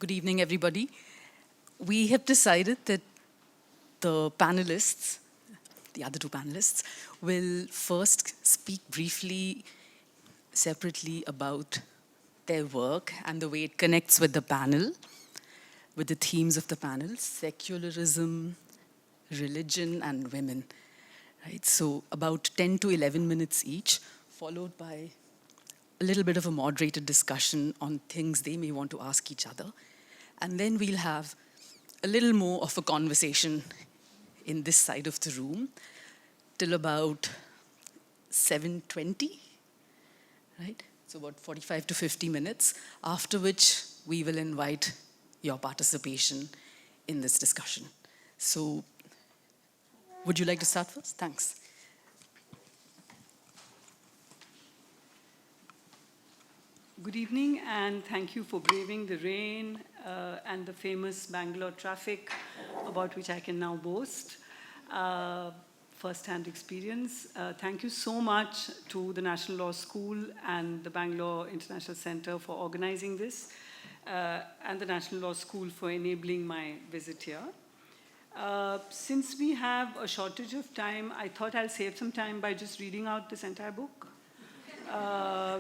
Good evening, everybody. We have decided that the panelists, the other two panelists, will first speak briefly, separately about their work and the way it connects with the panel, with the themes of the panel: secularism, religion, and women. Right? So about 10 to 11 minutes each, followed by a little bit of a moderated discussion on things they may want to ask each other. And then we'll have a little more of a conversation in this side of the room till about 7:20, right? So about 45 to 50 minutes, after which we will invite your participation in this discussion. So would you like to start first? Thanks. Good evening, and thank you for braving the rain and the famous Bangalore traffic, about which I can now boast. First-hand experience. Thank you so much to the National Law School and the Bangalore International Center for organizing this, and the National Law School for enabling my visit here. Since we have a shortage of time, I thought I'll save some time by just reading out this entire book,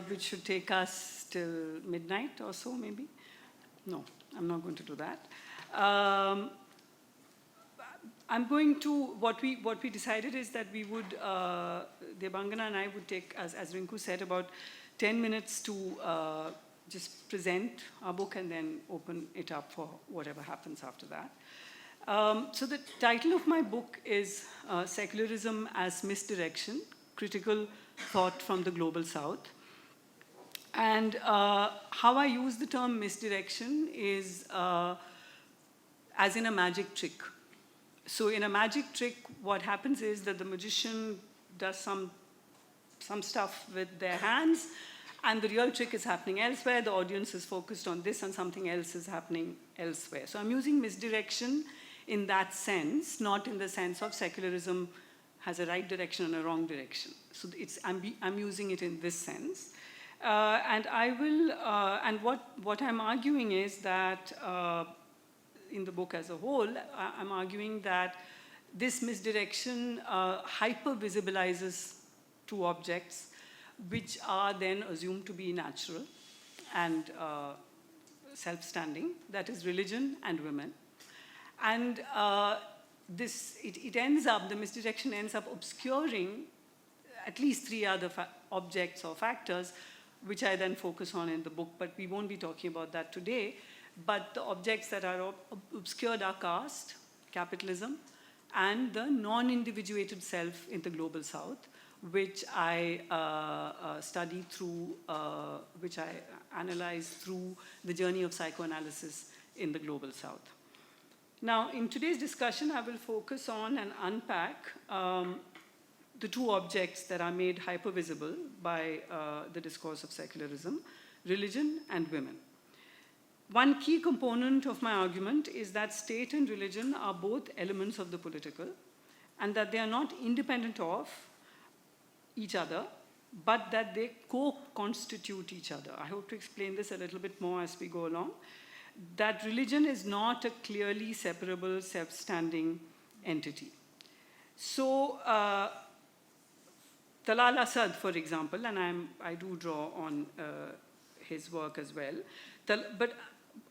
which should take us till midnight or so, maybe. No, I'm not going to do that. I'm going to, what we decided is that we would, Debangana and I would take, as Rinku said, about 10 minutes to just present our book and then open it up for whatever happens after that. So the title of my book is Secularism as Misdirection, Critical Thought from the Global South. And how I use the term misdirection is as in a magic trick. So in a magic trick, what happens is that the magician does some stuff with their hands, and the real trick is happening elsewhere. The audience is focused on this, and something else is happening elsewhere. So I'm using misdirection in that sense, not in the sense of secularism has a right direction and a wrong direction. So I'm using it in this sense. And I will, and what I'm arguing is that in the book as a whole, I'm arguing that this misdirection hyper-visibilizes two objects which are then assumed to be natural and self-standing, that is religion and women. And it ends up, the misdirection ends up obscuring at least three other objects or factors, which I then focus on in the book, but we won't be talking about that today. But the objects that are obscured are caste, capitalism, and the non-individuated self in the global south, which I study through, which I analyze through the journey of psychoanalysis in the global south. Now, in today's discussion, I will focus on and unpack the two objects that are made hypervisible by the discourse of secularism: religion and women. One key component of my argument is that state and religion are both elements of the political, and that they are not independent of each other, but that they co-constitute each other. I hope to explain this a little bit more as we go along. That religion is not a clearly separable, self-standing entity. So, Talal Asad, for example, and I do draw on his work as well, but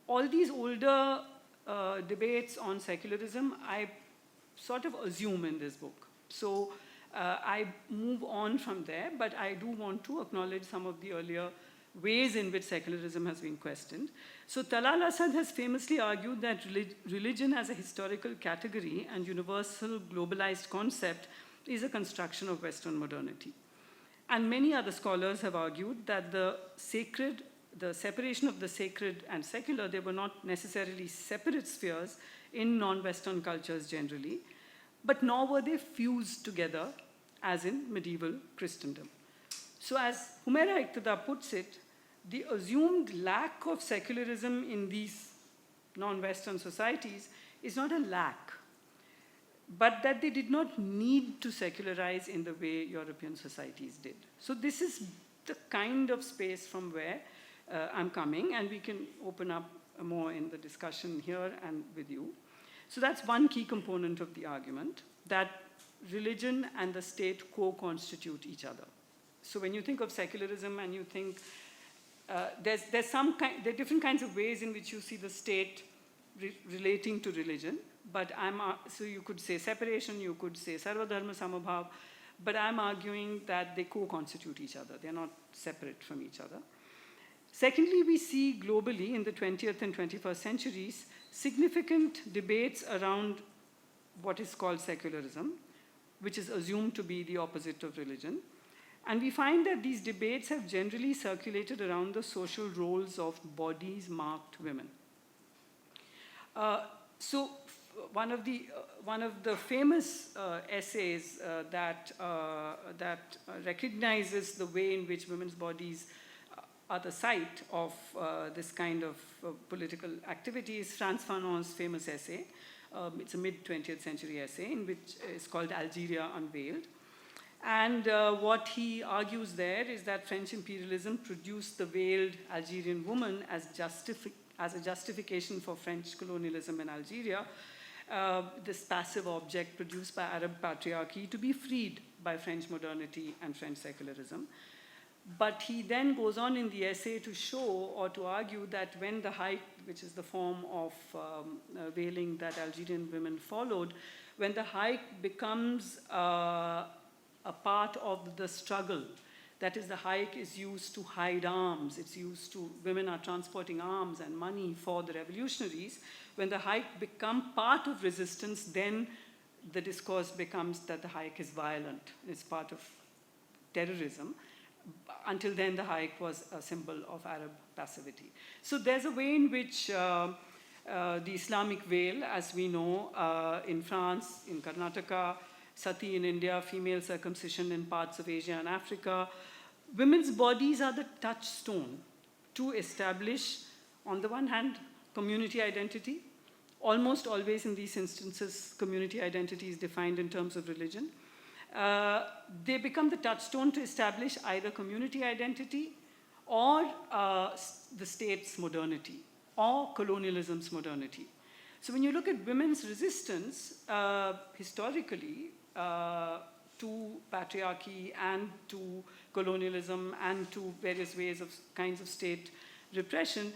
all these older debates on secularism, I sort of assume in this book. So I move on from there, but I do want to acknowledge some of the earlier ways in which secularism has been questioned. So Talal Asad has famously argued that religion as a historical category and universal globalized concept is a construction of Western modernity. And many other scholars have argued that the separation of the sacred and secular, they were not necessarily separate spheres in non-Western cultures generally, but nor were they fused together as in medieval Christendom. So as Humaira Iqtada puts it, the assumed lack of secularism in these non-Western societies is not a lack, but that they did not need to secularize in the way European societies did. So this is the kind of space from where I'm coming, and we can open up more in the discussion here and with you. So that's one key component of the argument, that religion and the state co-constitute each other. So when you think of secularism and you think, there are different kinds of ways in which you see the state relating to religion, but so you could say separation, you could say sarvadharma samabhav, but I'm arguing that they co-constitute each other. They're not separate from each other. Secondly, we see globally in the 20th and 21st centuries significant debates around what is called secularism, which is assumed to be the opposite of religion. And we find that these debates have generally circulated around the social roles of bodies marked women. So one of the famous essays that recognizes the way in which women's bodies are the site of this kind of political activity is Frantz Fanon's famous essay. It's a mid-20th century essay in which is called Algeria Unveiled. And what he argues there is that French imperialism produced the veiled Algerian woman as a justification for French colonialism in Algeria, this passive object produced by Arab patriarchy to be freed by French modernity and French secularism. But he then goes on in the essay to show or to argue that when the haik, which is the form of veiling that Algerian women followed, when the haik becomes a part of the struggle, that is, the haik is used to hide arms, it's used to, women are transporting arms and money for the revolutionaries. When the haik become part of resistance, then the discourse becomes that the haik is violent, it's part of terrorism. Until then, the haik was a symbol of Arab passivity. So there's a way in which the Islamic veil, as we know, in France, in Karnataka, sati in India, female circumcision in parts of Asia and Africa, women's bodies are the touchstone to establish, on the one hand, community identity. Almost always in these instances, community identity is defined in terms of religion. They become the touchstone to establish either community identity or the state's modernity or colonialism's modernity. So when you look at women's resistance, historically, to patriarchy and to colonialism and to various kinds of state repression,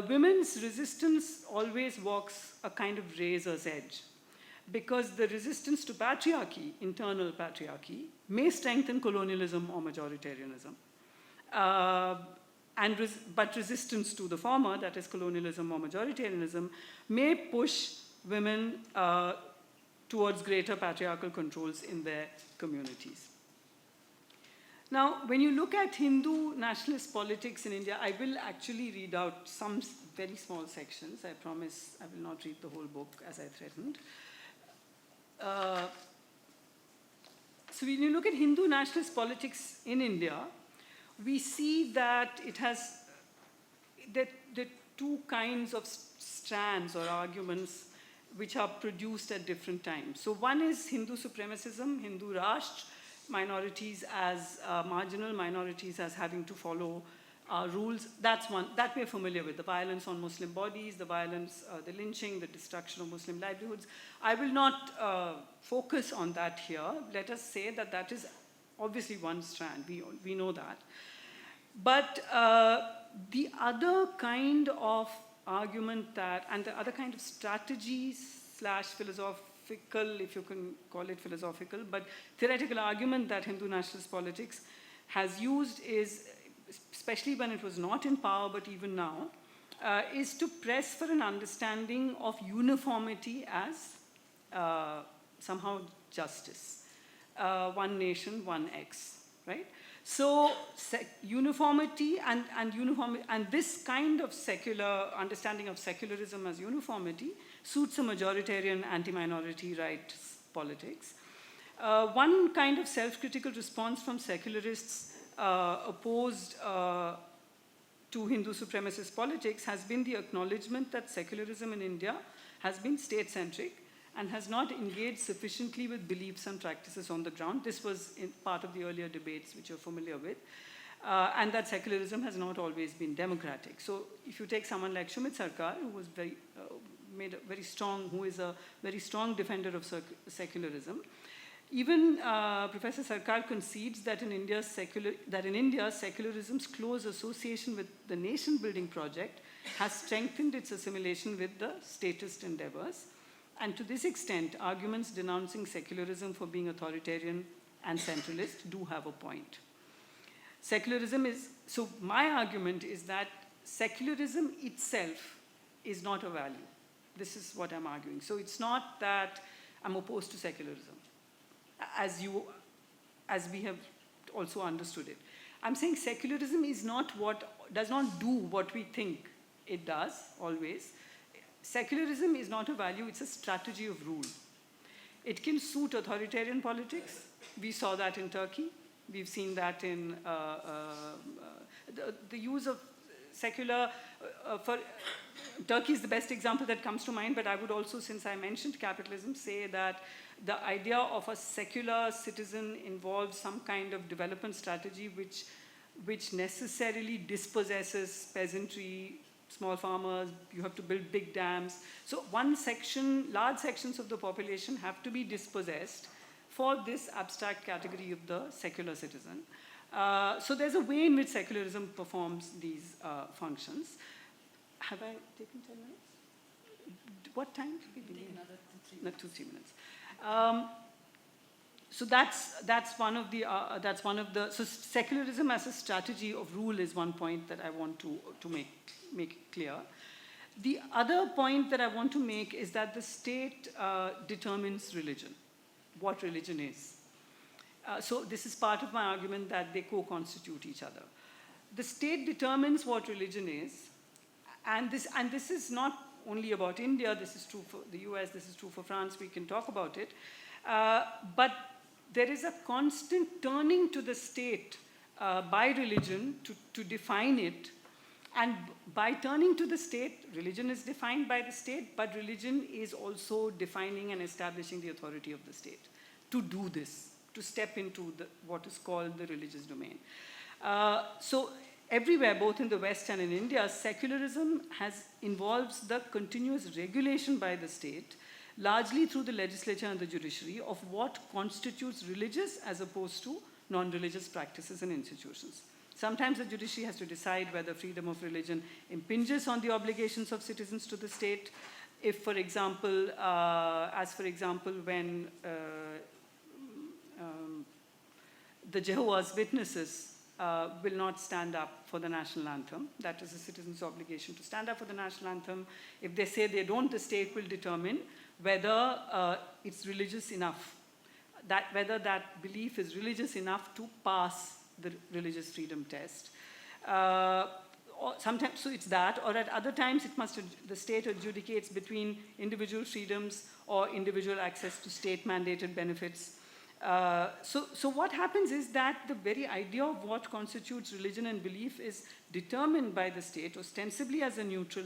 women's resistance always walks a kind of razor's edge. Because the resistance to patriarchy, internal patriarchy, may strengthen colonialism or majoritarianism. But resistance to the former, that is colonialism or majoritarianism, may push women towards greater patriarchal controls in their communities. Now, when you look at Hindu nationalist politics in India, I will actually read out some very small sections. I promise I will not read the whole book as I threatened. So when you look at Hindu nationalist politics in India, we see that it has the two kinds of strands or arguments which are produced at different times. So one is Hindu supremacism, Hindu Rashtra, minorities as marginal, minorities as having to follow rules. That's one that we're familiar with, the violence on Muslim bodies, the violence, the lynching, the destruction of Muslim livelihoods. I will not focus on that here. Let us say that that is obviously one strand, we know that. But the other kind of argument and the other kind of strategies / philosophical, if you can call it philosophical, but theoretical argument that Hindu nationalist politics has used is, especially when it was not in power, but even now, is to press for an understanding of uniformity as somehow justice. One nation, one X, right? So uniformity and this kind of secular understanding of secularism as uniformity suits a majoritarian anti-minority rights politics. One kind of self-critical response from secularists opposed to Hindu supremacist politics has been the acknowledgement that secularism in India has been state-centric and has not engaged sufficiently with beliefs and practices on the ground. This was part of the earlier debates which you're familiar with. and that secularism has not always been democratic. So if you take someone like Shumit Sarkar, who was who is a very strong defender of secularism, even Professor Sarkar concedes that in India, secularism's close association with the nation-building project has strengthened its assimilation with the statist endeavors. And to this extent, arguments denouncing secularism for being authoritarian and centralist do have a point. So my argument is that secularism itself is not a value. This is what I'm arguing. So it's not that I'm opposed to secularism, as we have also understood it. I'm saying secularism does not do what we think it does always. Secularism is not a value, it's a strategy of rule. It can suit authoritarian politics. We saw that in Turkey. We've seen that in the use of secular, Turkey is the best example that comes to mind, but I would also, since I mentioned capitalism, say that the idea of a secular citizen involves some kind of development strategy which necessarily dispossesses peasantry, small farmers. You have to build big dams. So large sections of the population have to be dispossessed for this abstract category of the secular citizen. So there's a way in which secularism performs these functions. Have I taken 10 minutes? What time should we begin? Another 2-3 minutes. So that's one of the so secularism as a strategy of rule is one point that I want to make clear. The other point that I want to make is that the state determines religion, what religion is. So this is part of my argument that they co-constitute each other. The state determines what religion is, and this is not only about India, this is true for the US, this is true for France, we can talk about it. But there is a constant turning to the state by religion to define it. And by turning to the state, religion is defined by the state, but religion is also defining and establishing the authority of the state to do this, to step into what is called the religious domain. So everywhere, both in the West and in India, secularism involves the continuous regulation by the state, largely through the legislature and the judiciary, of what constitutes religious as opposed to non-religious practices and institutions. Sometimes the judiciary has to decide whether freedom of religion impinges on the obligations of citizens to the state. If, for example, when the Jehovah's Witnesses will not stand up for the national anthem. That is a citizen's obligation to stand up for the national anthem. If they say they don't, the state will determine whether it's religious enough, whether that belief is religious enough to pass the religious freedom test. Or sometimes, so it's that, or at other times the state adjudicates between individual freedoms or individual access to state-mandated benefits. So what happens is that the very idea of what constitutes religion and belief is determined by the state, ostensibly as a neutral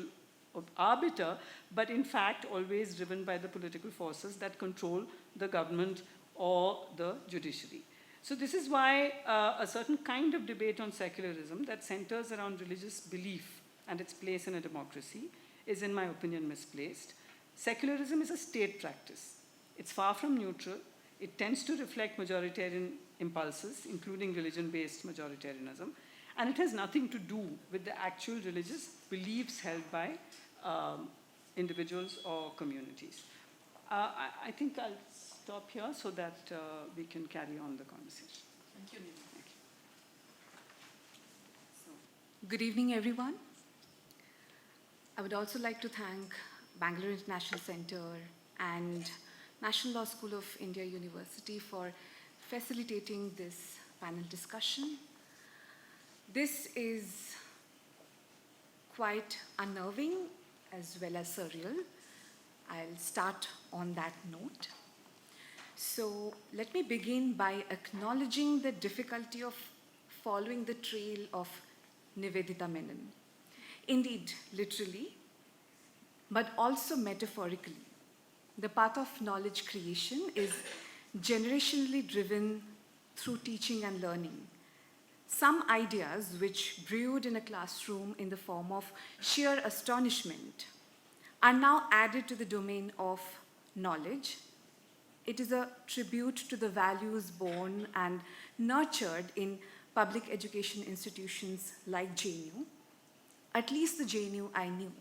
arbiter, but in fact always driven by the political forces that control the government or the judiciary. So this is why a certain kind of debate on secularism that centers around religious belief and its place in a democracy is, in my opinion, misplaced. Secularism is a state practice. It's far from neutral. It tends to reflect majoritarian impulses, including religion-based majoritarianism, and it has nothing to do with the actual religious beliefs held by individuals or communities. I think I'll stop here so that we can carry on the conversation. Thank you, Nina. Thank you. Good evening, everyone. I would also like to thank Bangalore International Center and National Law School of India University for facilitating this panel discussion. This is quite unnerving as well as surreal. I'll start on that note. So let me begin by acknowledging the difficulty of following the trail of Nivedita Menon. Indeed, literally, but also metaphorically. The path of knowledge creation is generationally driven through teaching and learning. Some ideas which brewed in a classroom in the form of sheer astonishment are now added to the domain of knowledge. It is a tribute to the values born and nurtured in public education institutions like JNU, at least the JNU I knew.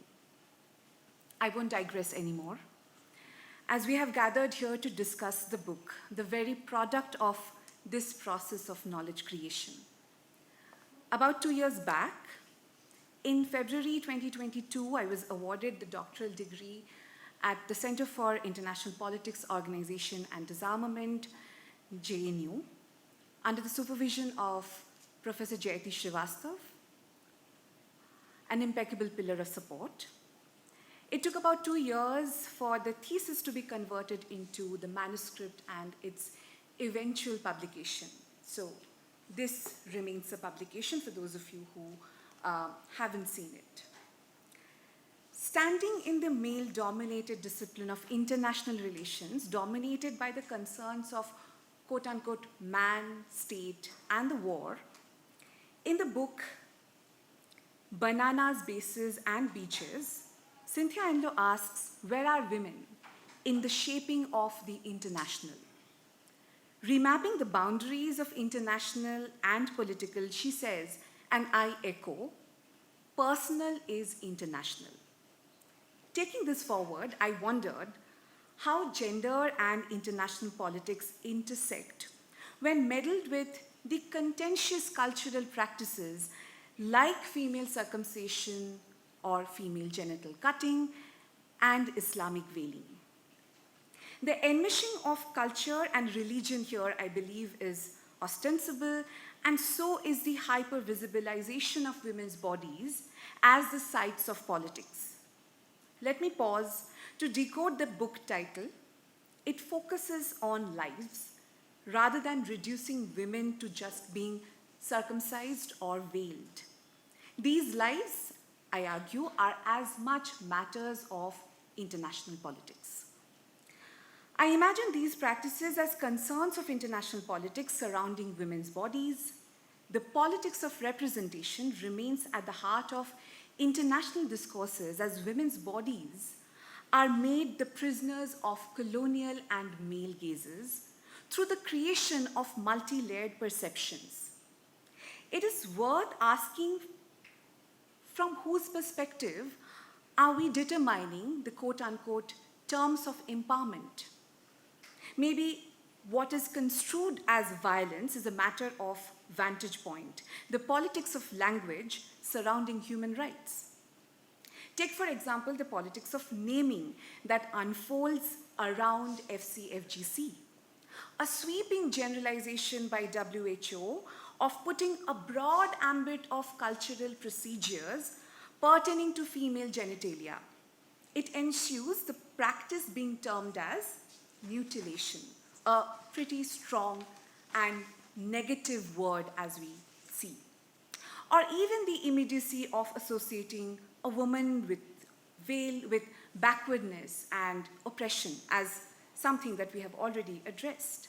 I won't digress anymore. As we have gathered here to discuss the book, the very product of this process of knowledge creation. About 2 years back, in February 2022, I was awarded the doctoral degree at the Center for International Politics, Organization and Disarmament, JNU, under the supervision of Professor Jayati Srivastav, an impeccable pillar of support. It took about 2 years for the thesis to be converted into the manuscript and its eventual publication. So this remains a publication for those of you who haven't seen it. Standing in the male-dominated discipline of international relations, dominated by the concerns of quote-unquote man, state, and the war, in the book Bananas, Bases, and Beaches, Cynthia Enloe asks, where are women in the shaping of the international? Remapping the boundaries of international and political, she says, and I echo, personal is international. Taking this forward, I wondered how gender and international politics intersect when meddled with the contentious cultural practices like female circumcision or female genital cutting and Islamic veiling. The enmeshing of culture and religion here, I believe, is ostensible, and so is the hyper-visibilization of women's bodies as the sites of politics. Let me pause to decode the book title. It focuses on lives rather than reducing women to just being circumcised or veiled. These lives, I argue, are as much matters of international politics. I imagine these practices as concerns of international politics surrounding women's bodies. The politics of representation remains at the heart of international discourses as women's bodies are made the prisoners of colonial and male gazes through the creation of multi-layered perceptions. It is worth asking from whose perspective are we determining the quote-unquote terms of empowerment? Maybe what is construed as violence is a matter of vantage point, the politics of language surrounding human rights. Take, for example, the politics of naming that unfolds around FCFGC, a sweeping generalization by WHO of putting a broad ambit of cultural procedures pertaining to female genitalia. It ensues the practice being termed as mutilation, a pretty strong and negative word as we see. Or even the immediacy of associating a woman with veil with backwardness and oppression as something that we have already addressed.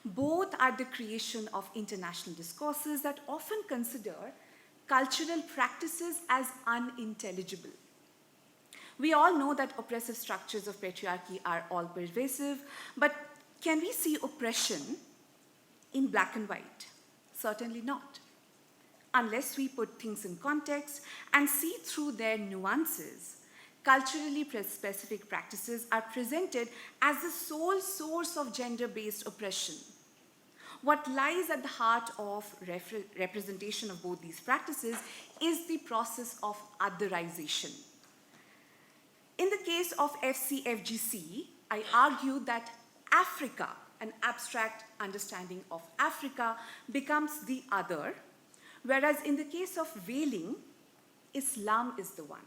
Both are the creation of international discourses that often consider cultural practices as unintelligible. We all know that oppressive structures of patriarchy are all pervasive, but can we see oppression in black and white? Certainly not. Unless we put things in context and see through their nuances, culturally specific practices are presented as the sole source of gender-based oppression. What lies at the heart of representation of both these practices is the process of otherization. In the case of FCFGC, I argue that Africa, an abstract understanding of Africa, becomes the other, whereas in the case of veiling, Islam is the one.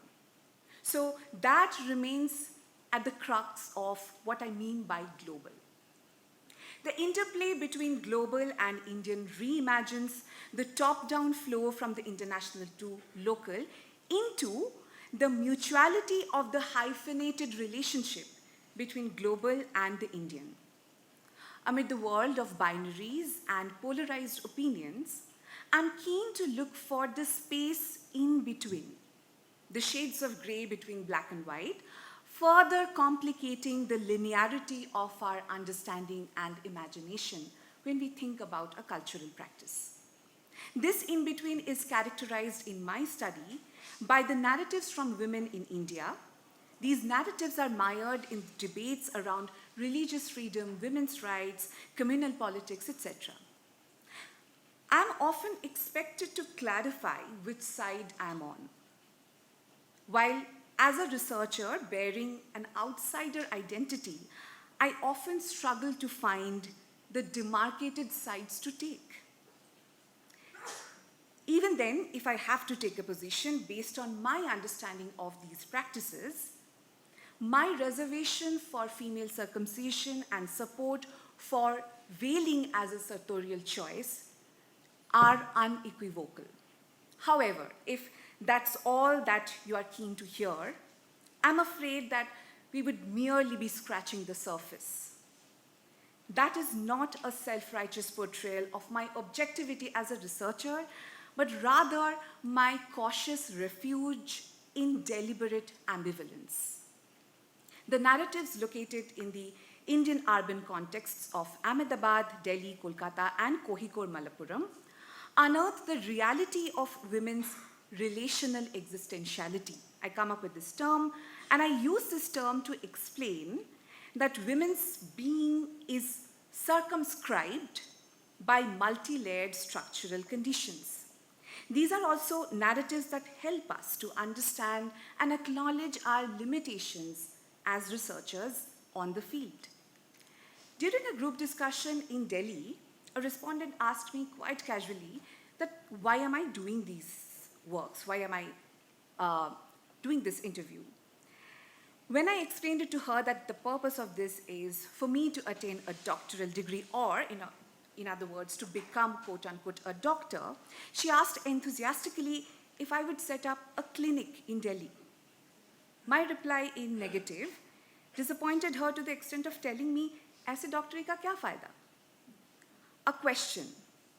So that remains at the crux of what I mean by global. The interplay between global and Indian reimagines the top-down flow from the international to local into the mutuality of the hyphenated relationship between global and the Indian. Amid the world of binaries and polarized opinions, I'm keen to look for the space in between, the shades of gray between black and white, further complicating the linearity of our understanding and imagination when we think about a cultural practice. This in-between is characterized in my study by the narratives from women in India. These narratives are mired in debates around religious freedom, women's rights, communal politics, etc. I'm often expected to clarify which side I'm on. While as a researcher bearing an outsider identity, I often struggle to find the demarcated sides to take. Even then, if I have to take a position based on my understanding of these practices, my reservation for female circumcision and support for veiling as a sartorial choice are unequivocal. However, if that's all that you are keen to hear, I'm afraid that we would merely be scratching the surface. That is not a self-righteous portrayal of my objectivity as a researcher, but rather my cautious refuge in deliberate ambivalence. The narratives located in the Indian urban contexts of Ahmedabad, Delhi, Kolkata, and Kohikor, Malappuram unearth the reality of women's relational existentiality. I come up with this term, and I use this term to explain that women's being is circumscribed by multi-layered structural conditions. These are also narratives that help us to understand and acknowledge our limitations as researchers on the field. During a group discussion in Delhi, a respondent asked me quite casually that why am I doing these works? Why am I doing this interview? When I explained it to her that the purpose of this is for me to attain a doctoral degree, or in other words, to become, quote unquote, a doctor, she asked enthusiastically if I would set up a clinic in Delhi. My reply in negative disappointed her to the extent of telling me, "Aise doctory ka kya fayda?" A question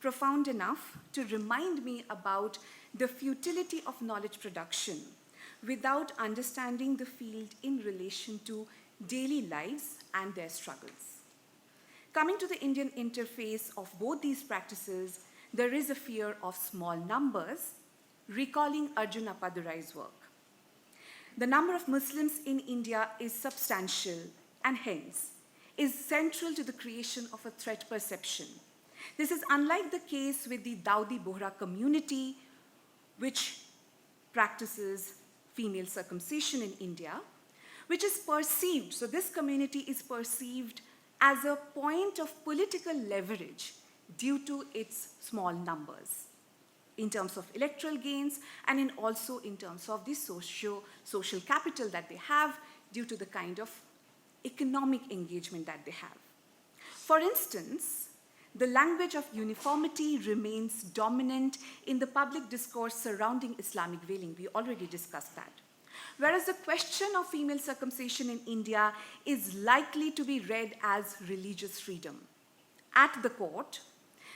profound enough to remind me about the futility of knowledge production without understanding the field in relation to daily lives and their struggles. Coming to the Indian interface of both these practices, there is a fear of small numbers, recalling Arjun Appadurai's work. The number of Muslims in India is substantial and hence is central to the creation of a threat perception. This is unlike the case with the Dawoodi Bohra community, which practices female circumcision in India, which is perceived, so this community is perceived as a point of political leverage due to its small numbers in terms of electoral gains and also in terms of the social capital that they have due to the kind of economic engagement that they have. For instance, the language of uniformity remains dominant in the public discourse surrounding Islamic veiling. We already discussed that. Whereas the question of female circumcision in India is likely to be read as religious freedom. At the court,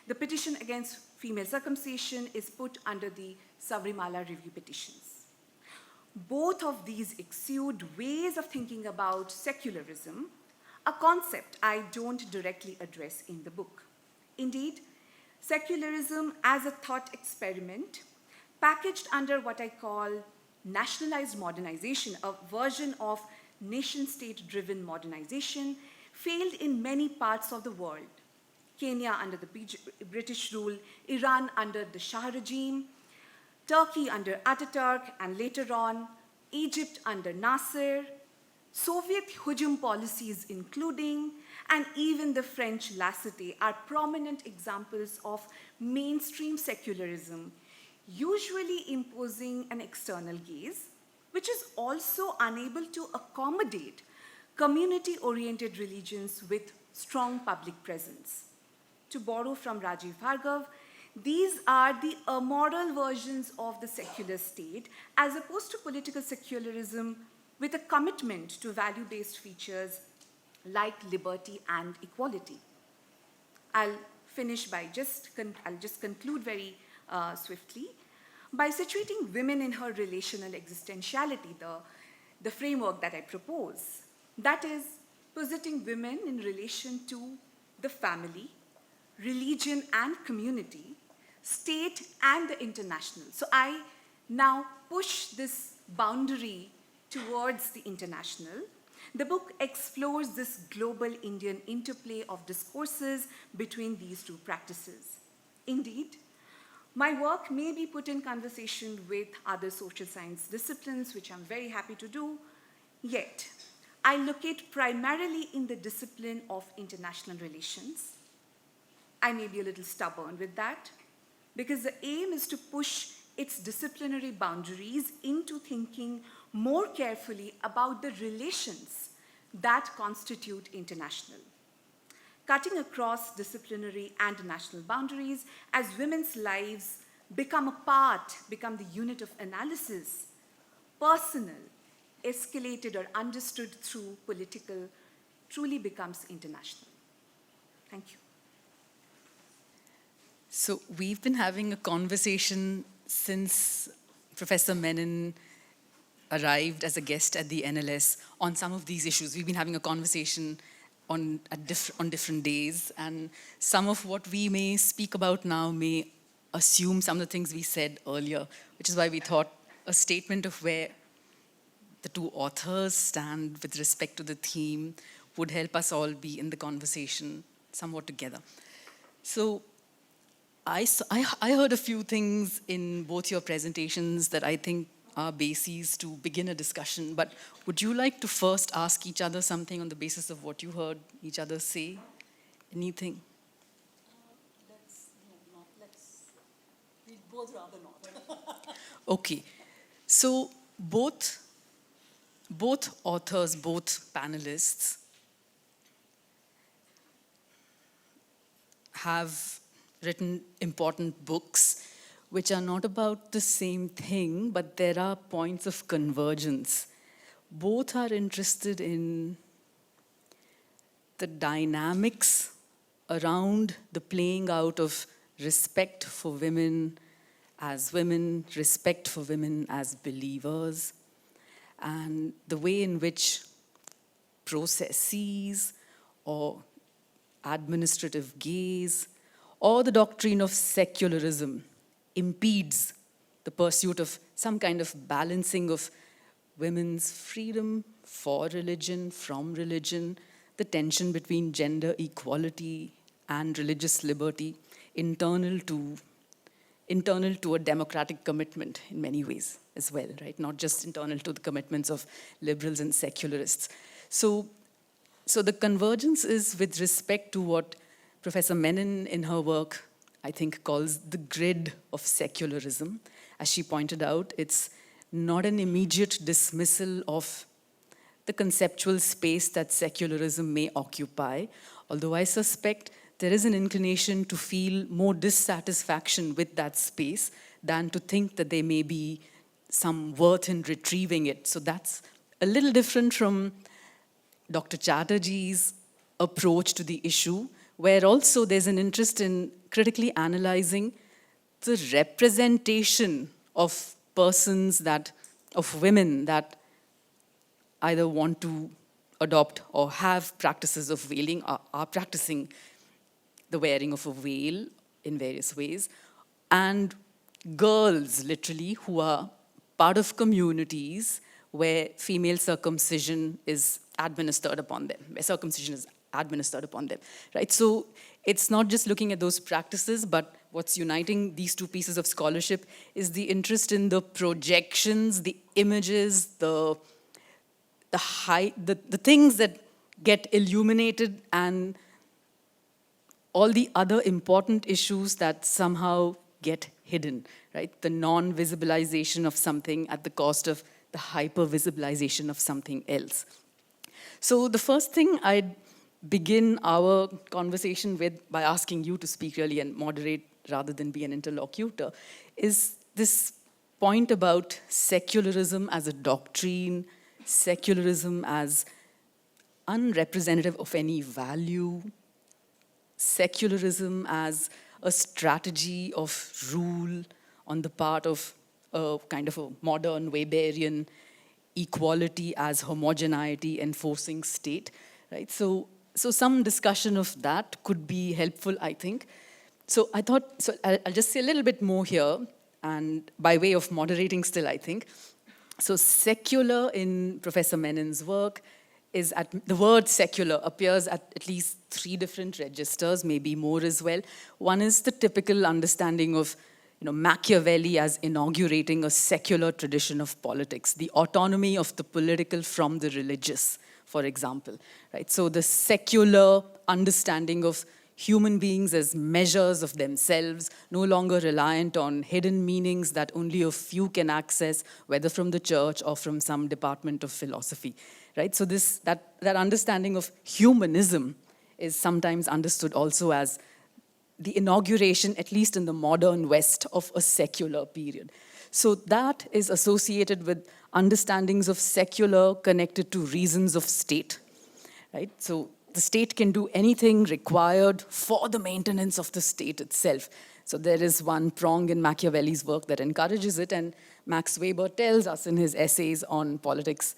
the petition against female circumcision is put under the Sabarimala review petitions. Both of these exude ways of thinking about secularism, a concept I don't directly address in the book. Indeed, secularism as a thought experiment, packaged under what I call nationalized modernization, a version of nation-state-driven modernization, failed in many parts of the world. Kenya under the British rule, Iran under the Shah regime, Turkey under Ataturk, and later on, Egypt under Nasser, Soviet hujum policies including, and even the French laicite are prominent examples of mainstream secularism, usually imposing an external gaze, which is also unable to accommodate community-oriented religions with strong public presence. To borrow from Rajiv Bhargava, these are the amoral versions of the secular state as opposed to political secularism with a commitment to value-based features like liberty and equality. I'll finish by I'll just conclude very swiftly. By situating women in her relational existentiality, the framework that I propose, that is, positing women in relation to the family, religion and community, state and the international. So I now push this boundary towards the international. The book explores this global Indian interplay of discourses between these two practices. Indeed, my work may be put in conversation with other social science disciplines, which I'm very happy to do, yet I locate primarily in the discipline of international relations. I may be a little stubborn with that, because the aim is to push its disciplinary boundaries into thinking more carefully about the relations that constitute international. Cutting across disciplinary and national boundaries as women's lives become the unit of analysis, personal, escalated or understood through political, truly becomes international. Thank you. So we've been having a conversation since Professor Menon arrived as a guest at the NLS on some of these issues. We've been having a conversation on different days, and some of what we may speak about now may assume some of the things we said earlier, which is why we thought a statement of where the two authors stand with respect to the theme would help us all be in the conversation somewhat together. So I heard a few things in both your presentations that I think are bases to begin a discussion, but would you like to first ask each other something on the basis of what you heard each other say? Anything? We'd both rather not. Okay. So both authors, both panelists have written important books which are not about the same thing, but there are points of convergence. Both are interested in the dynamics around the playing out of respect for women, respect for women as believers, and the way in which processes or administrative gaze or the doctrine of secularism impedes the pursuit of some kind of balancing of women's freedom for religion, from religion, the tension between gender equality and religious liberty, internal to a democratic commitment in many ways as well, right? Not just internal to the commitments of liberals and secularists. So the convergence is with respect to what Professor Menon in her work, I think, calls the grid of secularism. As she pointed out, it's not an immediate dismissal of the conceptual space that secularism may occupy, although I suspect there is an inclination to feel more dissatisfaction with that space than to think that there may be some worth in retrieving it. So that's a little different from Dr. Chatterjee's approach to the issue, where also there's an interest in critically analyzing the representation of of women that either want to adopt or have practices of veiling, are practicing the wearing of a veil in various ways, and girls, literally, who are part of communities where female circumcision is administered upon them, right? So it's not just looking at those practices, but what's uniting these two pieces of scholarship is the interest in the projections, the images, the things that get illuminated, and all the other important issues that somehow get hidden, right? The non-visibilization of something at the cost of the hyper-visibilization of something else. So the first thing I'd begin our conversation with, by asking you to speak really and moderate rather than be an interlocutor, is this point about secularism as a doctrine, secularism as unrepresentative of any value, secularism as a strategy of rule on the part of a kind of a modern Weberian equality as homogeneity enforcing state, right? So some discussion of that could be helpful, I think. So I thought, so I'll just say a little bit more here, and by way of moderating still, I think. So secular in Professor Menon's work is the word secular appears at least 3 different registers, maybe more as well. One is the typical understanding of Machiavelli as inaugurating a secular tradition of politics, the autonomy of the political from the religious, for example, right? So the secular understanding of human beings as measures of themselves, no longer reliant on hidden meanings that only a few can access, whether from the church or from some department of philosophy, right? So that understanding of humanism is sometimes understood also as the inauguration, at least in the modern West, of a secular period. So that is associated with understandings of secular connected to reasons of state, right? So the state can do anything required for the maintenance of the state itself. So there is one prong in Machiavelli's work that encourages it, and Max Weber tells us in his essays on politics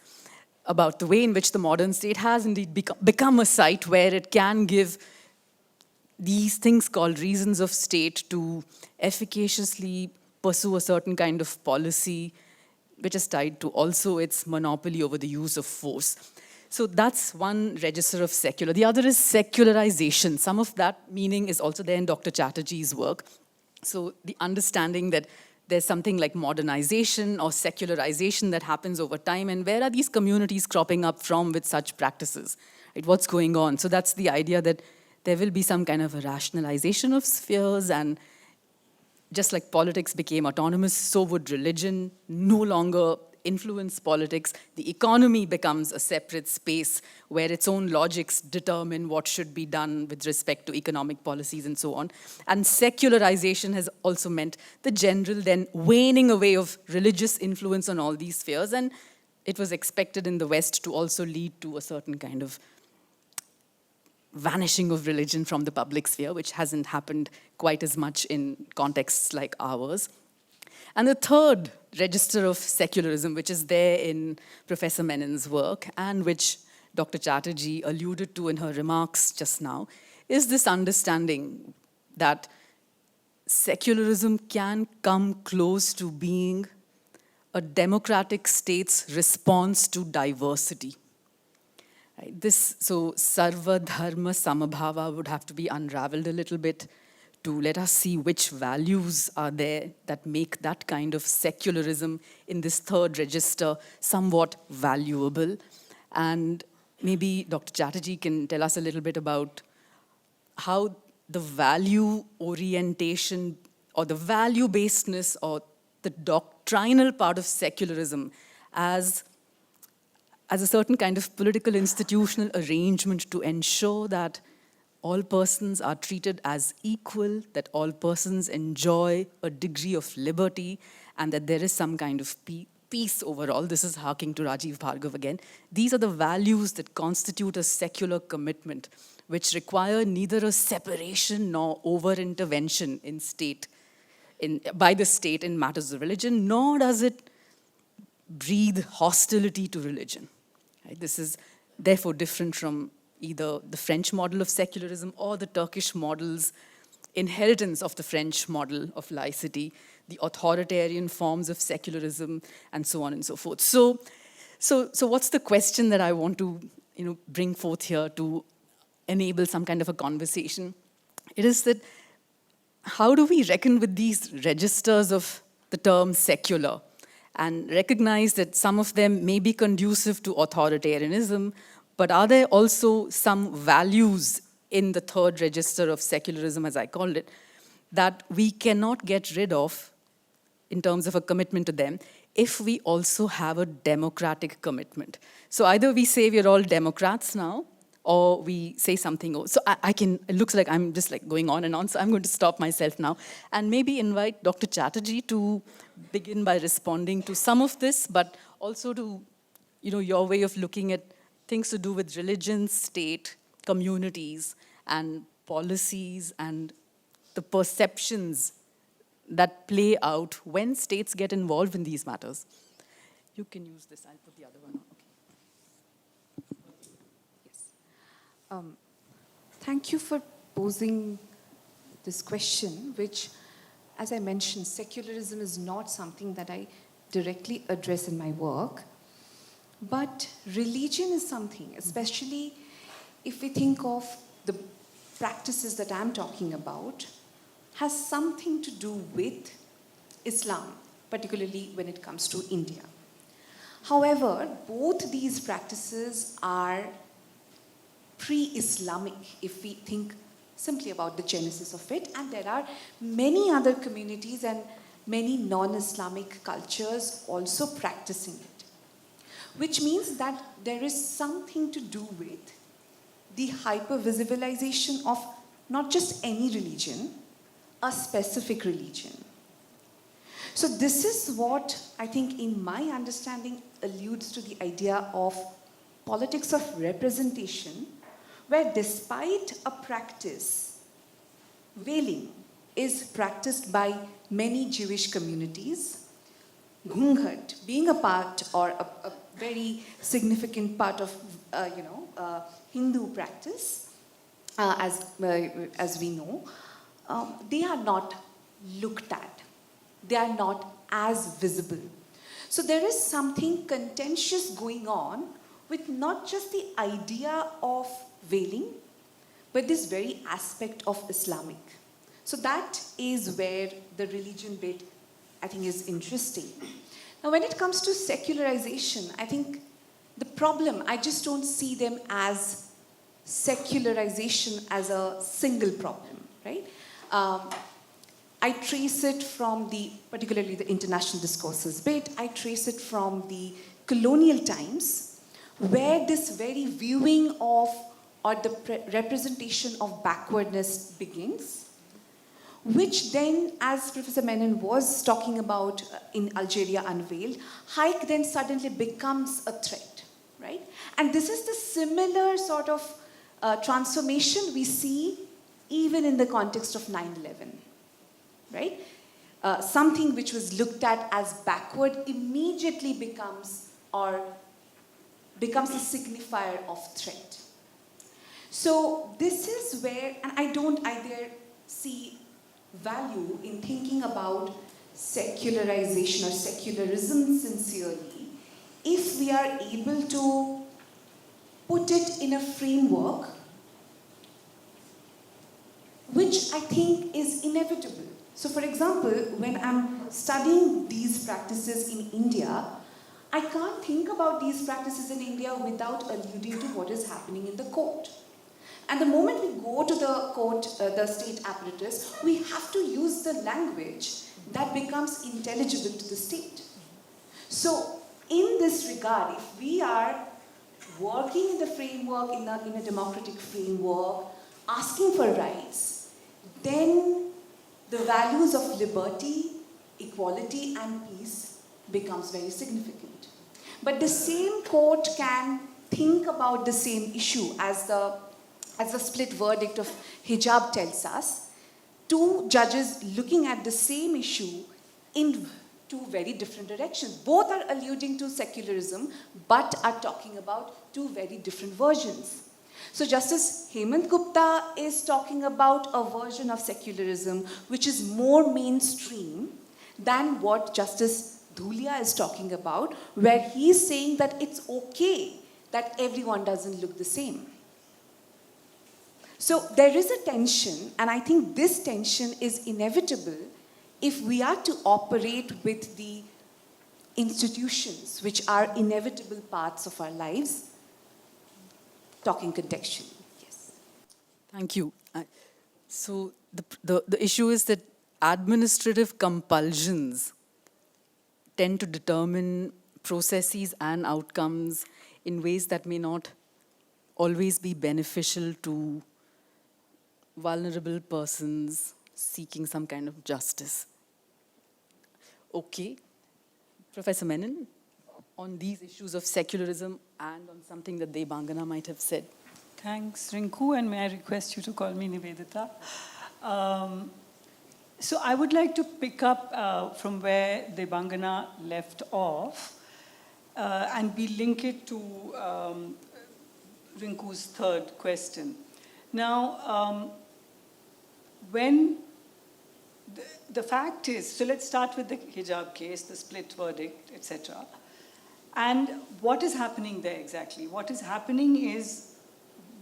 about the way in which the modern state has indeed become a site where it can give these things called reasons of state to efficaciously pursue a certain kind of policy, which is tied to also its monopoly over the use of force. So that's one register of secular. The other is secularization. Some of that meaning is also there in Dr. Chatterjee's work. So the understanding that there's something like modernization or secularization that happens over time, and where are these communities cropping up from with such practices? Right? What's going on? So that's the idea that there will be some kind of a rationalization of spheres, and just like politics became autonomous, so would religion no longer influence politics. The economy becomes a separate space where its own logics determine what should be done with respect to economic policies and so on. And secularization has also meant the general then waning away of religious influence on all these spheres, and it was expected in the West to also lead to a certain kind of vanishing of religion from the public sphere, which hasn't happened quite as much in contexts like ours. And the third register of secularism, which is there in Professor Menon's work, and which Dr. Chatterjee alluded to in her remarks just now, is this understanding that secularism can come close to being a democratic state's response to diversity. Right? So Sarva Dharma Samabhava would have to be unraveled a little bit to let us see which values are there that make that kind of secularism in this third register somewhat valuable. And maybe Dr. Chatterjee can tell us a little bit about how the value orientation or the value-basedness or the doctrinal part of secularism as a certain kind of political institutional arrangement to ensure that all persons are treated as equal, that all persons enjoy a degree of liberty, and that there is some kind of peace overall. This is harking to Rajiv Bhargava again. These are the values that constitute a secular commitment, which require neither a separation nor over-intervention by the state in matters of religion, nor does it breathe hostility to religion. Right? This is therefore different from either the French model of secularism or the Turkish model's inheritance of the French model of laicity, the authoritarian forms of secularism, and so on and so forth. So what's the question that I want to bring forth here to enable some kind of a conversation? It is that how do we reckon with these registers of the term secular and recognize that some of them may be conducive to authoritarianism, but are there also some values in the third register of secularism, as I called it, that we cannot get rid of in terms of a commitment to them if we also have a democratic commitment? So either we say we're all Democrats now, or we say something else. So it looks like I'm just like going on and on, so I'm going to stop myself now and maybe invite Dr. Chatterjee to begin by responding to some of this, but also to your way of looking at things to do with religion, state, communities, and policies, and the perceptions that play out when states get involved in these matters. You can use this, I'll put the other one on. Okay. Yes. Thank you for posing this question, which, as I mentioned, secularism is not something that I directly address in my work. But religion is something, especially if we think of the practices that I'm talking about, has something to do with Islam, particularly when it comes to India. However, both these practices are pre-Islamic, if we think simply about the genesis of it, and there are many other communities and many non-Islamic cultures also practicing it, which means that there is something to do with the hyper-visibilization of not just any religion, a specific religion. So this is what I think, in my understanding, alludes to the idea of politics of representation, where despite a practice, veiling is practiced by many Jewish communities, Ghungat being a part or a very significant part of Hindu practice, as we know, they are not looked at. They are not as visible. So there is something contentious going on with not just the idea of veiling, but this very aspect of Islamic. So that is where the religion bit, I think, is interesting. Now, when it comes to secularization, I think the problem, I just don't see them as secularization as a single problem, right? I trace it from particularly the international discourses bit, I trace it from the colonial times, where this very viewing of or the representation of backwardness begins, which then, as Professor Menon was talking about in Algeria Unveiled, hike then suddenly becomes a threat, right? And this is the similar sort of transformation we see even in the context of 9/11, right? Something which was looked at as backward immediately becomes a signifier of threat. So this is where, and I there see value in thinking about secularization or secularism sincerely if we are able to put it in a framework which I think is inevitable. So for example, when I'm studying these practices in India, I can't think about these practices in India without alluding to what is happening in the court. And the moment we go to the court, the state apparatus, we have to use the language that becomes intelligible to the state. So in this regard, if we are working in the framework, in a democratic framework, asking for rights, then the values of liberty, equality, and peace becomes very significant. But the same court can think about the same issue as the split verdict of hijab tells us, two judges looking at the same issue in two very different directions. Both are alluding to secularism, but are talking about two very different versions. So Justice Hemant Gupta is talking about a version of secularism which is more mainstream than what Justice Dhulia is talking about, where he's saying that it's okay that everyone doesn't look the same. So there is a tension, and I think this tension is inevitable if we are to operate with the institutions which are inevitable parts of our lives, talking contextually. Yes. Thank you. So the issue is that administrative compulsions tend to determine processes and outcomes in ways that may not always be beneficial to vulnerable persons seeking some kind of justice. Okay, Professor Menon, on these issues of secularism and on something that Debangana might have said. Thanks, Rinku, and may I request you to call me Nivedita. So I would like to pick up from where Debangana left off, and we link it to Rinku's third question. Now, when the fact is, so let's start with the hijab case, the split verdict, etc. And what is happening there exactly? What is happening is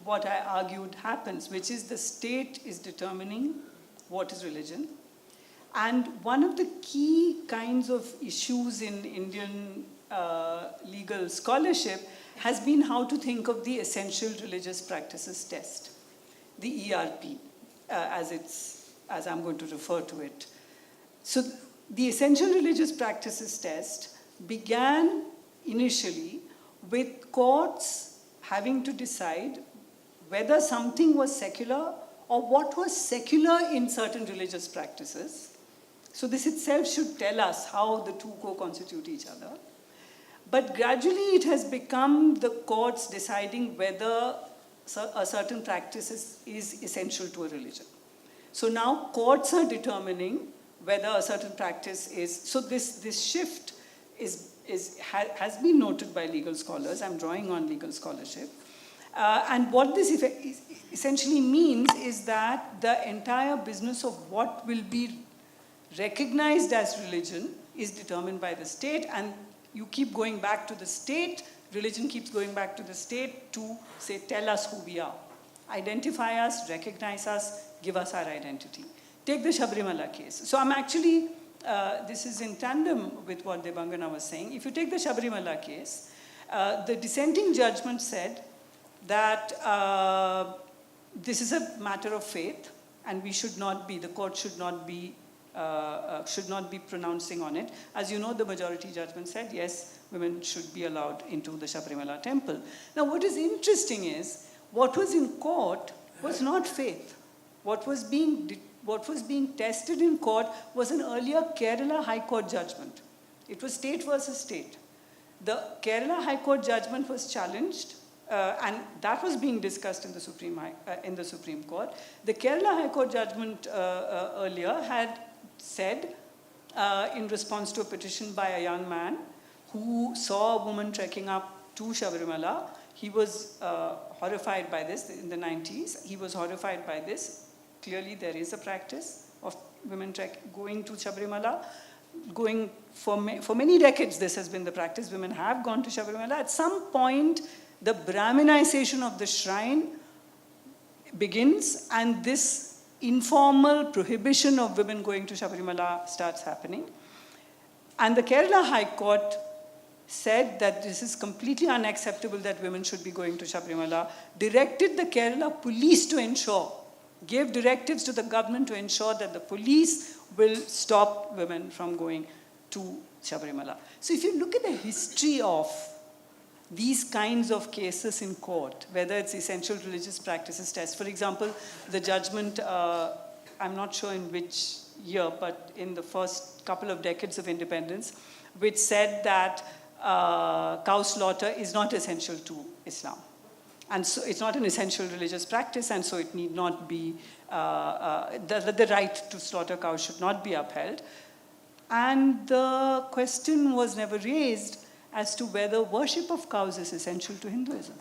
what I argued happens, which is the state is determining what is religion. And one of the key kinds of issues in Indian legal scholarship has been how to think of the essential religious practices test, the ERP, as I'm going to refer to it. So the essential religious practices test began initially with courts having to decide whether something was secular or what was secular in certain religious practices. So this itself should tell us how the two co-constitute each other. But gradually it has become the courts deciding whether a certain practice is essential to a religion. So now courts are determining whether a certain practice is, so this shift has been noted by legal scholars. I'm drawing on legal scholarship. And what this essentially means is that the entire business of what will be recognized as religion is determined by the state, and you keep going back to the state, religion keeps going back to the state to say, tell us who we are. Identify us, recognize us, give us our identity. Take the Sabrimala case. So I'm actually, this is in tandem with what Debangana was saying. If you take the Sabrimala case, the dissenting judgment said that this is a matter of faith, and we should not be, the court should not be pronouncing on it. As you know, the majority judgment said, yes, women should be allowed into the Sabrimala temple. Now, what is interesting is, what was in court was not faith. What was being tested in court was an earlier Kerala High Court judgment. It was state versus state. The Kerala High Court judgment was challenged, and that was being discussed in the Supreme Court. The Kerala High Court judgment earlier had said, in response to a petition by a young man who saw a woman trekking up to Sabrimala, he was horrified by this in the 90s. He was horrified by this. Clearly, there is a practice of women going to Sabrimala. Going for many decades, this has been the practice. Women have gone to Sabrimala. At some point, the Brahminization of the shrine begins, and this informal prohibition of women going to Sabrimala starts happening. And the Kerala High Court said that this is completely unacceptable that women should be going to Sabrimala, directed the Kerala police to ensure, gave directives to the government to ensure that the police will stop women from going to Sabrimala. So if you look at the history of these kinds of cases in court, whether it's essential religious practices test, for example, the judgment, I'm not sure in which year, but in the first couple of decades of independence, which said that cow slaughter is not essential to Islam. And so it's not an essential religious practice, and so it need not be, the right to slaughter cows should not be upheld. And the question was never raised as to whether worship of cows is essential to Hinduism.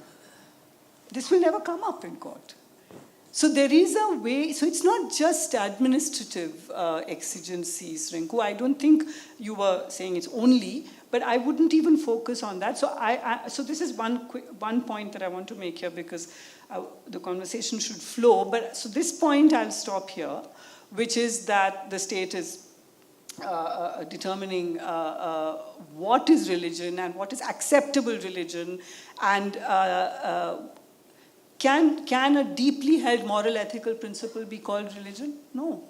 This will never come up in court. So there is a way, so it's not just administrative exigencies, Rinku. I don't think you were saying it's only, but I wouldn't even focus on that. So so this is one point that I want to make here, because the conversation should flow. But so this point I'll stop here, which is that the state is determining what is religion and what is acceptable religion, and can a deeply held moral ethical principle be called religion? No.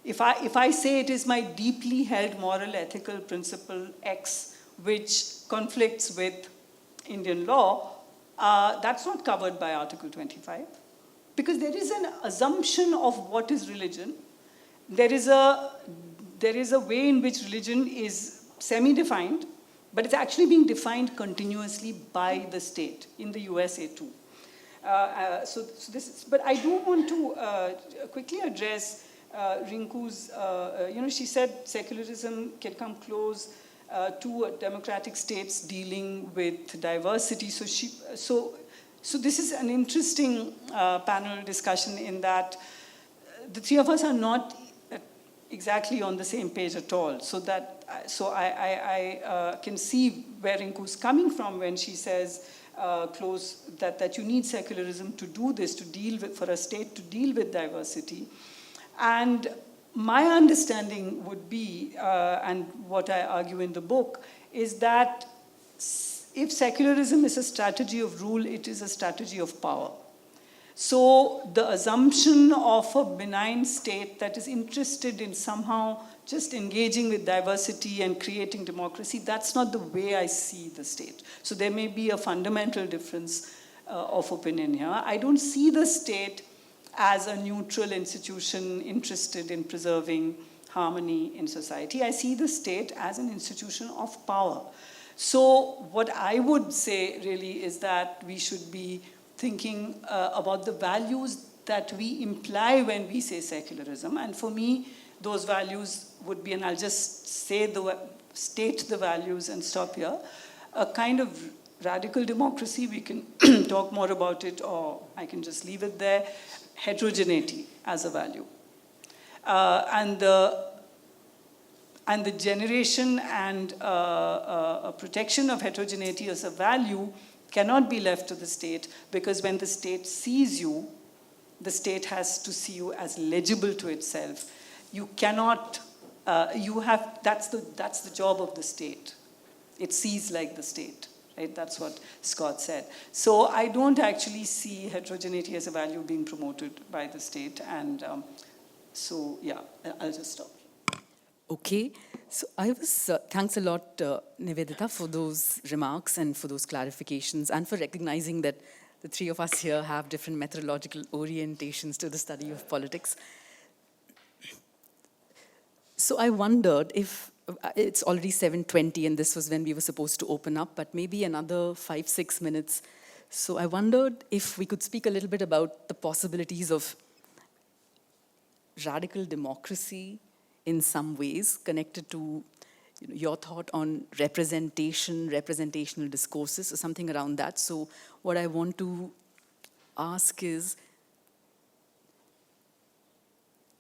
If I say it is my deeply held moral ethical principle X, which conflicts with Indian law, that's not covered by Article 25. Because there is an assumption of what is religion. There is a way in which religion is semi-defined, but it's actually being defined continuously by the state, in the USA too. So this is, but I do want to quickly address Rinku's, she said secularism can come close to a democratic states dealing with diversity. So this is an interesting panel discussion in that the three of us are not exactly on the same page at all. So I can see where Rinku's coming from when she says that you need secularism to do this, for a state to deal with diversity. And my understanding would be, and what I argue in the book, is that if secularism is a strategy of rule, it is a strategy of power. So the assumption of a benign state that is interested in somehow just engaging with diversity and creating democracy, that's not the way I see the state. So there may be a fundamental difference of opinion here. I don't see the state as a neutral institution interested in preserving harmony in society. I see the state as an institution of power. So what I would say really is that we should be thinking about the values that we imply when we say secularism. And for me, those values would be, and I'll just state the values and stop here, a kind of radical democracy. We can talk more about it, or I can just leave it there. Heterogeneity as a value. And the generation and a protection of heterogeneity as a value cannot be left to the state, because when the state sees you, the state has to see you as legible to itself. You cannot, that's the job of the state. It sees like the state, right? That's what Scott said. So I don't actually see heterogeneity as a value being promoted by the state. And so, yeah, I'll just stop. Okay, so thanks a lot, Nivedita, for those remarks and for those clarifications, and for recognizing that the three of us here have different methodological orientations to the study of politics. So I wondered if, it's already 7:20 and this was when we were supposed to open up, but maybe another 5-6 minutes. So I wondered if we could speak a little bit about the possibilities of radical democracy in some ways, connected to your thought on representational discourses, or something around that. So what I want to ask is,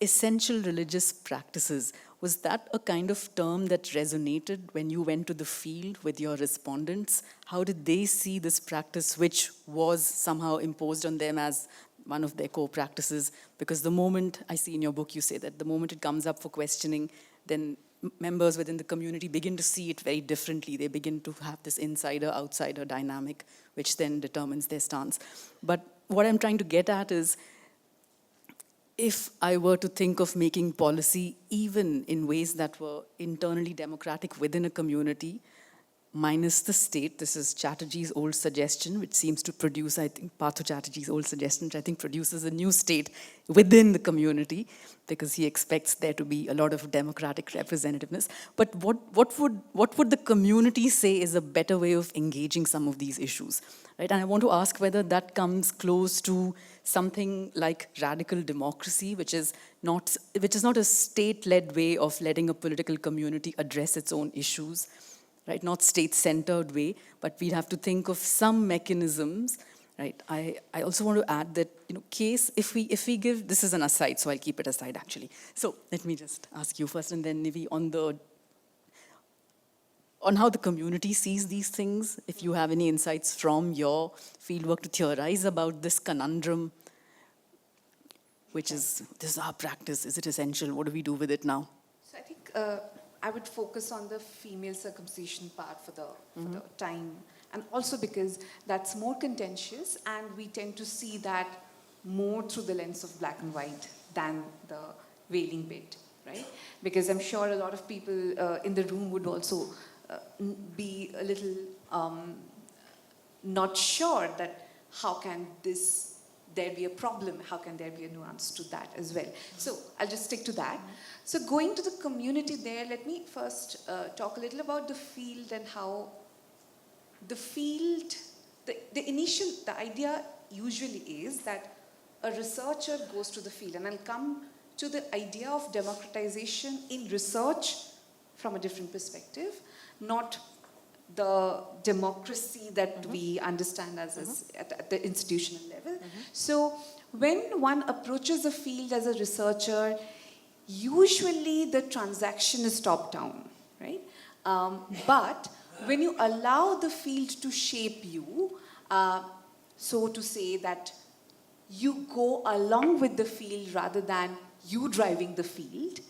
essential religious practices, was that a kind of term that resonated when you went to the field with your respondents? How did they see this practice, which was somehow imposed on them as one of their core practices? Because the moment, I see in your book, you say that the moment it comes up for questioning, then members within the community begin to see it very differently. They begin to have this insider-outsider dynamic, which then determines their stance. But what I'm trying to get at is, if I were to think of making policy even in ways that were internally democratic within a community, minus the state, this is Chatterjee's old suggestion, which seems to produce, I think, Partha Chatterjee's old suggestion, which I think produces a new state within the community, because he expects there to be a lot of democratic representativeness. But what would the community say is a better way of engaging some of these issues? Right? And I want to ask whether that comes close to something like radical democracy, which is not a state-led way of letting a political community address its own issues, right? Not state-centered way, but we'd have to think of some mechanisms, right? I also want to add that, if we give, this is an aside, so I'll keep it aside actually. So let me just ask you first, and then Nivi on how the community sees these things, if you have any insights from your fieldwork to theorize about this conundrum, which is, this is our practice, is it essential, what do we do with it now? So I think I would focus on the female circumcision part for the time, and also because that's more contentious, and we tend to see that more through the lens of black and white than the veiling bit, right? Because I'm sure a lot of people in the room would also be a little not sure that how can there be a problem, how can there be a nuance to that as well. So I'll just stick to that. So going to the community there, let me first talk a little about the field and how the field, the idea usually is that a researcher goes to the field, and I'll come to the idea of democratization in research from a different perspective, not the democracy that we understand as at the institutional level. So when one approaches a field as a researcher, usually the transaction is top-down, right? But when you allow the field to shape you, so to say that you go along with the field rather than you driving the field,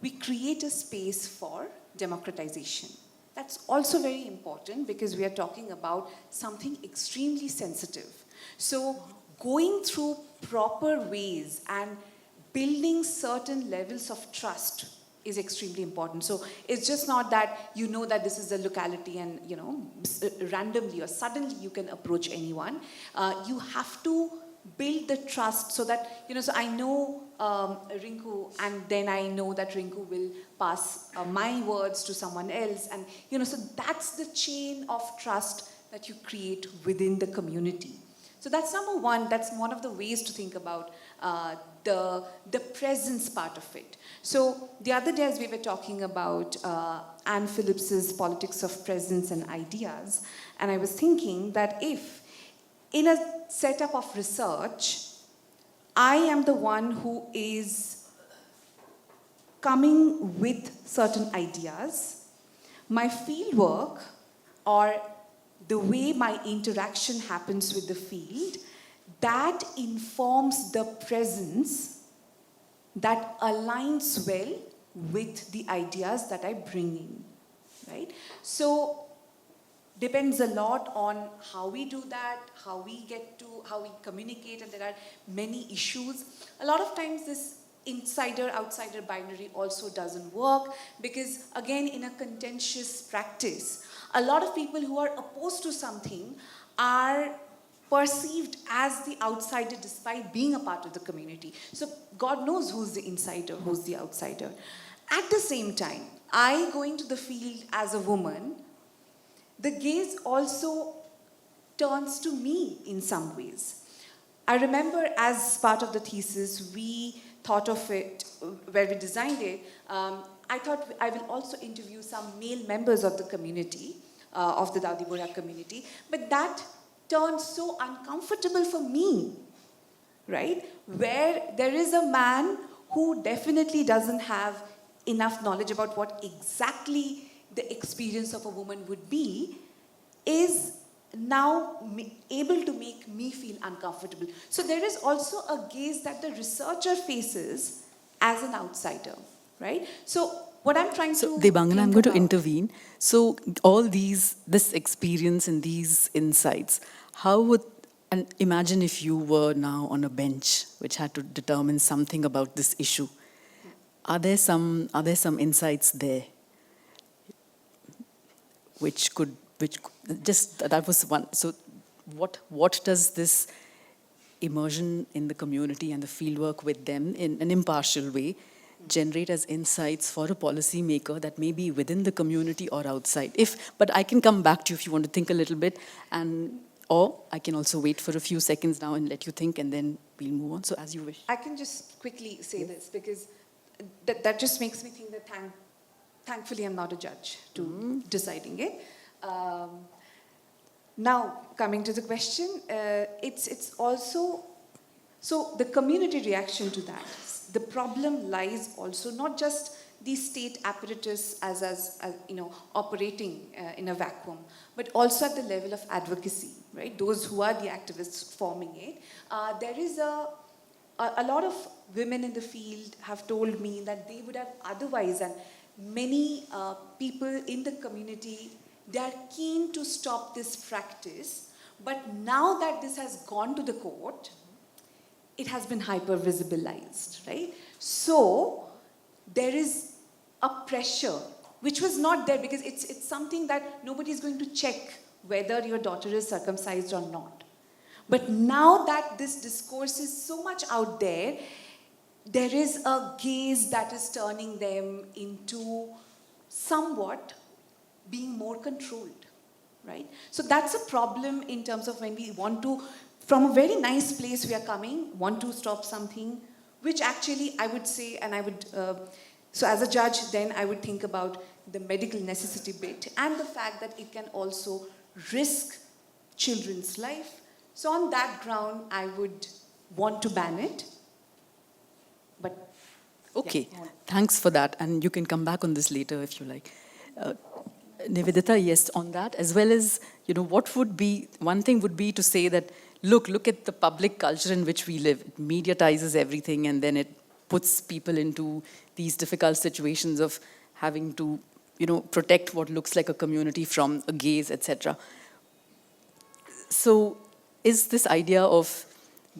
we create a space for democratization. That's also very important because we are talking about something extremely sensitive. So going through proper ways and building certain levels of trust is extremely important. So it's just not that you know that this is a locality and, you know, randomly or suddenly you can approach anyone. You have to build the trust so that, you know, so I know Rinku, and then I know that Rinku will pass my words to someone else. And, you know, so that's the chain of trust that you create within the community. So that's number one. That's one of the ways to think about the presence part of it. So the other day, as we were talking about Anne Phillips's Politics of Presence and Ideas, and I was thinking that if in a setup of research, I am the one who is coming with certain ideas, my fieldwork or the way my interaction happens with the field, that informs the presence that aligns well with the ideas that I bring in, right? So depends a lot on how we do that, how we communicate, and there are many issues. A lot of times this insider-outsider binary also doesn't work because, again, in a contentious practice, a lot of people who are opposed to something are perceived as the outsider despite being a part of the community. So God knows who's the insider, who's the outsider. At the same time, I going to the field as a woman, the gaze also turns to me in some ways. I remember as part of the thesis, we thought of it, where we designed it, I thought I will also interview some male members of the community, of the Daudi Bohra community, but that turned so uncomfortable for me, right? Where there is a man who definitely doesn't have enough knowledge about what exactly the experience of a woman would be, is now able to make me feel uncomfortable. So there is also a gaze that the researcher faces as an outsider, right? So what I'm trying So, to Debangana, I'm think going to about- intervene. So, all this experience and these insights, how would, and imagine if you were now on a bench which had to determine something about this issue. Are there some insights there which just, that was one. So, what does this immersion in the community and the fieldwork with them in an impartial way generate as insights for a policy maker that may be within the community or outside? But I can come back to you if you want to think a little bit, or I can also wait for a few seconds now and let you think, and then we'll move on. So as you wish. I can just quickly say this because that just makes me think that thankfully I'm not a judge to deciding it. Now, coming to the question, it's also, so the community reaction to that, the problem lies also not just the state apparatus as you know, operating in a vacuum, but also at the level of advocacy, right? Those who are the activists forming it. There is a lot of women in the field have told me that they would have otherwise, and many people in the community, they are keen to stop this practice, but now that this has gone to the court, it has been hyper-visibilized, right? So there is a pressure, which was not there because it's something that nobody is going to check whether your daughter is circumcised or not. But now that this discourse is so much out there, there is a gaze that is turning them into somewhat being more controlled, right? So that's a problem in terms of when we want to, from a very nice place we are coming, want to stop something, which actually I would say, and I would, so as a judge, then I would think about the medical necessity bit and the fact that it can also risk children's life. So on that ground, I would want to ban it. But Okay, yeah. thanks for that. And you can come back on this later if you like. Nivedita, yes, on that, as well as, what would be, one thing would be to say that, look at the public culture in which we live. It mediatizes everything, and then it puts people into these difficult situations of having to, protect what looks like a community from a gaze, etc. So is this idea of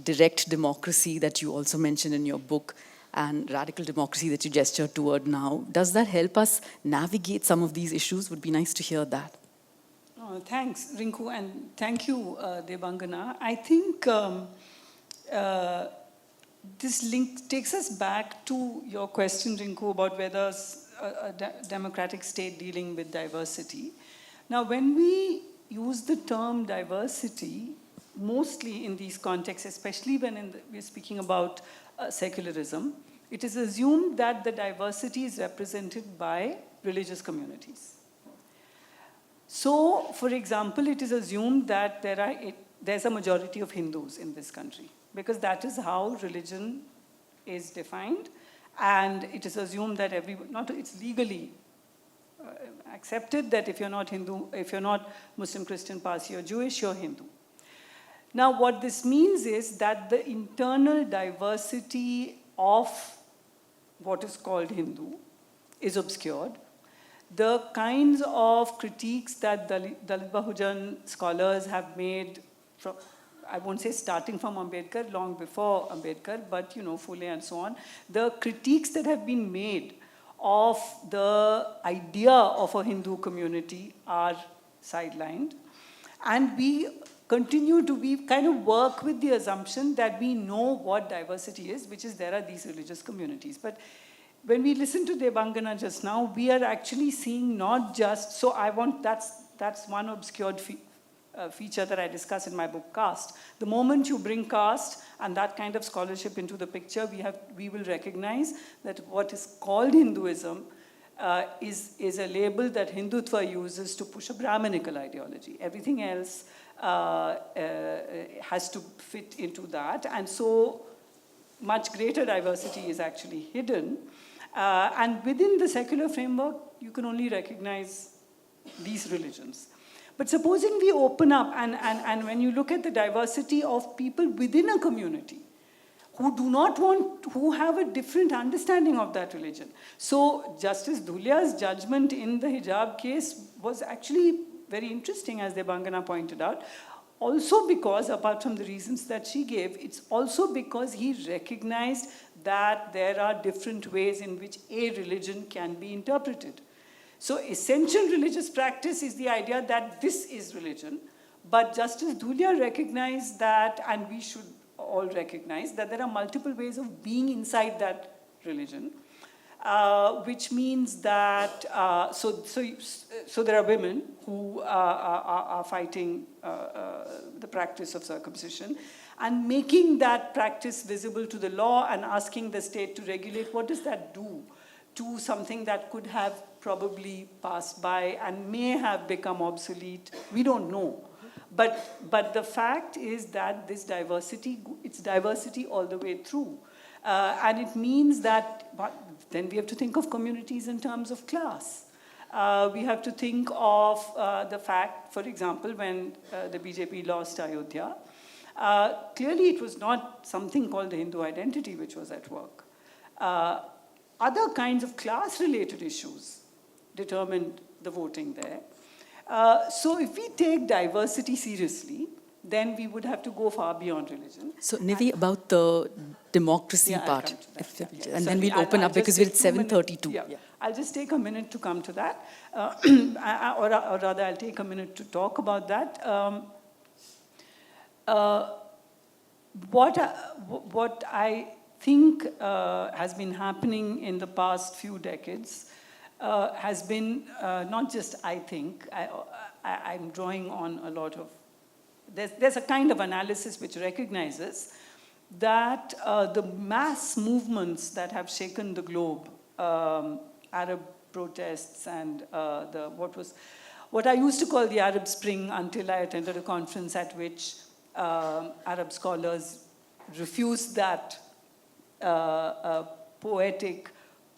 direct democracy that you also mentioned in your book and radical democracy that you gestured toward now, does that help us navigate some of these issues? Would be nice to hear that. Oh, thanks, Rinku, and thank you, Debangana. I think this link takes us back to your question, Rinku, about whether a democratic state dealing with diversity. Now, when we use the term diversity, mostly in these contexts, especially when we're speaking about secularism, it is assumed that the diversity is represented by religious communities. So, for example, it is assumed that there's a majority of Hindus in this country, because that is how religion is defined, and it is assumed that it's legally accepted that if you're not Hindu, if you're not Muslim, Christian, Parsi, or Jewish, you're Hindu. Now, what this means is that the internal diversity of what is called Hindu is obscured. The kinds of critiques that Dalit Bahujan scholars have made, from, I won't say starting from Ambedkar, long before Ambedkar, but Phule and so on, the critiques that have been made of the idea of a Hindu community are sidelined. And we kind of work with the assumption that we know what diversity is, which is there are these religious communities. But when we listen to Debangana just now, we are actually seeing not just, that's one obscured feature that I discuss in my book, Caste. The moment you bring caste and that kind of scholarship into the picture, we will recognize that what is called Hinduism is a label that Hindutva uses to push a Brahminical ideology. Everything else has to fit into that, and so much greater diversity is actually hidden. And within the secular framework, you can only recognize these religions. But supposing we open up, and when you look at the diversity of people within a community who have a different understanding of that religion. So Justice Dhulia's judgment in the hijab case was actually very interesting, as Debangana pointed out. Also because, apart from the reasons that she gave, it's also because he recognized that there are different ways in which a religion can be interpreted. So essential religious practice is the idea that this is religion, but Justice Dhulia recognized that, and we should all recognize, that there are multiple ways of being inside that religion, which means that, so there are women who are fighting the practice of circumcision, and making that practice visible to the law and asking the state to regulate. What does that do to something that could have probably passed by and may have become obsolete? We don't know. But the fact is that this diversity, it's diversity all the way through. And it means that, then we have to think of communities in terms of class. We have to think of the fact, for example, when the BJP lost Ayodhya, clearly it was not something called the Hindu identity which was at work. Other kinds of class-related issues determined the voting there. So if we take diversity seriously, then we would have to go far beyond religion. So Nivi, about the democracy part, and then we'll open up because we're at 7:32. Yeah. I'll just take a minute to come to that, or rather I'll take a minute to talk about that. What I think has been happening in the past few decades has been, not just I think, I'm drawing on a lot of, there's a kind of analysis which recognizes that the mass movements that have shaken the globe, Arab protests and what I used to call the Arab Spring until I attended a conference at which Arab scholars refused that poetic,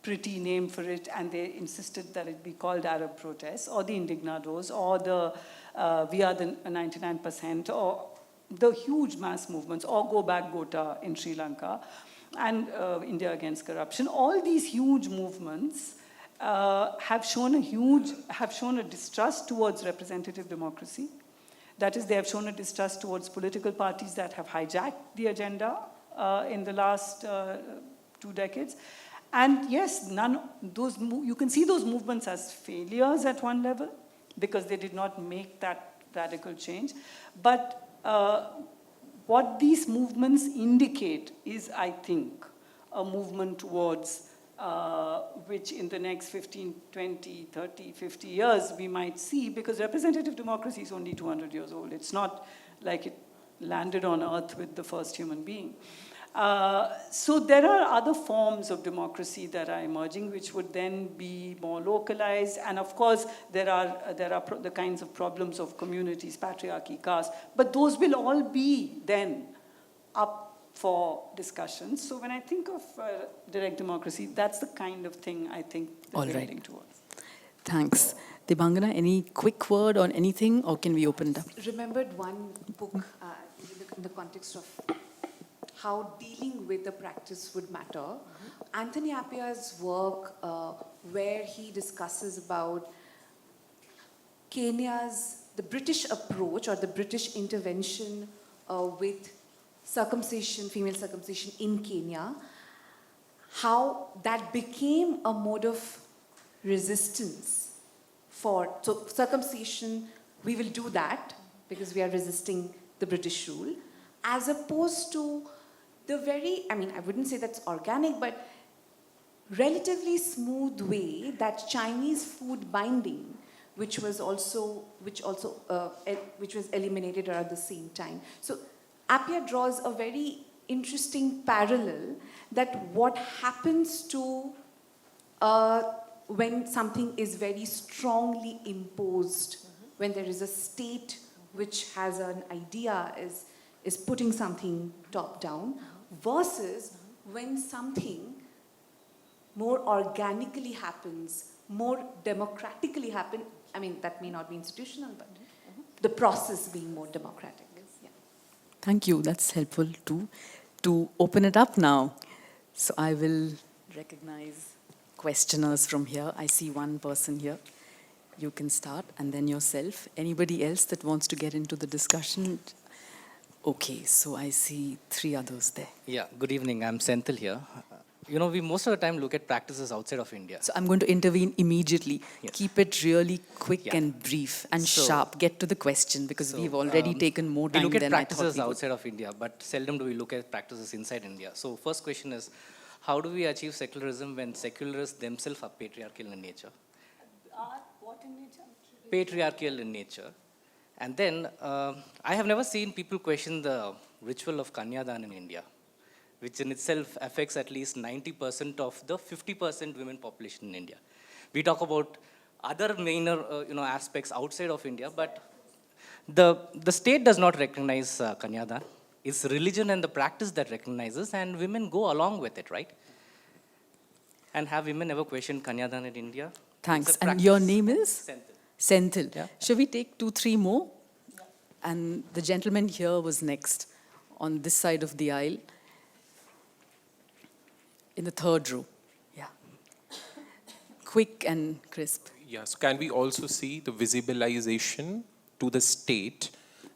pretty name for it, and they insisted that it be called Arab protests, or the Indignados, or the We Are the 99%, or the huge mass movements, or Go Back Gota in Sri Lanka, and India Against Corruption. All these huge movements have shown a distrust towards representative democracy. That is, they have shown a distrust towards political parties that have hijacked the agenda in the last 2 decades. And yes, you can see those movements as failures at one level because they did not make that radical change. But what these movements indicate is, I think, a movement towards which in the next 15, 20, 30, 50 years we might see, because representative democracy is only 200 years old. It's not like it landed on Earth with the first human being. So there are other forms of democracy that are emerging, which would then be more localized. And of course, there are the kinds of problems of communities, patriarchy, caste. But those will all be then up for discussion. So when I think of direct democracy, that's the kind of thing I think that All we're right. heading towards. Thanks. Debangana, any quick word on anything, or can we open it up? Remembered one book in the context of how dealing with the practice would matter. Anthony Appiah's work where he discusses about the British approach or the British intervention with circumcision, female circumcision in Kenya, how that became a mode of resistance so circumcision, we will do that because we are resisting the British rule, as opposed to the I wouldn't say that's organic, but relatively smooth way that Chinese food binding, which was eliminated around the same time. So Appiah draws a very interesting parallel that what happens to when something is very strongly imposed, when there is a state which has an idea, is putting something top down, versus when something more organically happens, more democratically happens. I mean, that may not be institutional, but the process being more democratic. Yeah. Thank you. That's helpful too. To open it up now, so I will recognize questioners from here. I see one person here. You can start, and then yourself. Anybody else that wants to get into the discussion? Okay, so I see 3 others there. Yeah, good evening. I'm Senthil here. We most of the time look at practices outside of India. So I'm going to intervene immediately. Yes. Keep it really quick Yeah. and brief and So- sharp. Get to the question, because So, we've already taken more we time look at than I thought practices we would. outside of India, but seldom do we look at practices inside India. So first question is, how do we achieve secularism when secularists themselves are patriarchal in nature? What in nature? Patriarchal in nature. And then, I have never seen people question the ritual of Kanyadan in India, which in itself affects at least 90% of the 50% women population in India. We talk about other minor aspects outside of India, but the state does not recognize Kanyadan. It's religion and the practice that recognizes, and women go along with it, right? And have women ever questioned Kanyadan in India? Thanks. It's a And your practice. name is? Senthil. Senthil. Yeah. Shall we take 2, 3 more? And the gentleman here was next, on this side of the aisle, in the 3rd row. Yeah. Quick and crisp. Yes, can we also see the visibilization to the state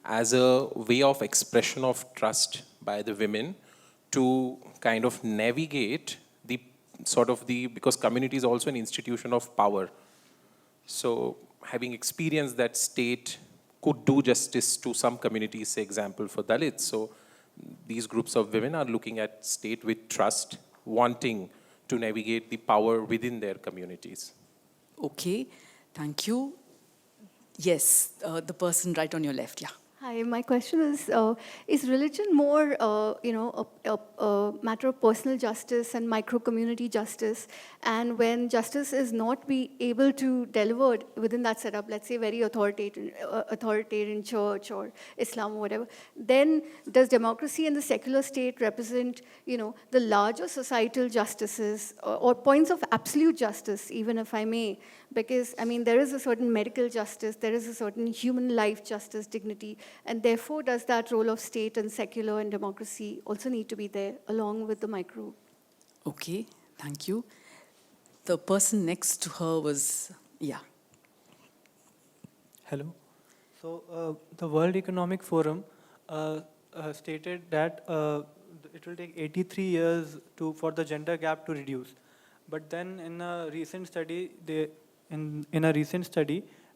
as a way of expression of trust by the women to kind of navigate because community is also an institution of power. So having experienced that state could do justice to some communities, say example for Dalits. So these groups of women are looking at state with trust, wanting to navigate the power within their communities. Okay. Thank you. Yes, the person right on your left. Yeah. Hi, my question is religion more, a matter of personal justice and micro-community justice? And when justice is not be able to delivered within that setup, let's say very authoritarian church or Islam or whatever, then does democracy and the secular state represent, the larger societal justices or points of absolute justice, even if I may? Because, there is a certain medical justice, there is a certain human life justice, dignity, and therefore does that role of state and secular and democracy also need to be there along with the micro? Okay, thank you. The person next to her was, yeah. Hello. So the World Economic Forum stated that it will take 83 years for the gender gap to reduce. But then in a recent study,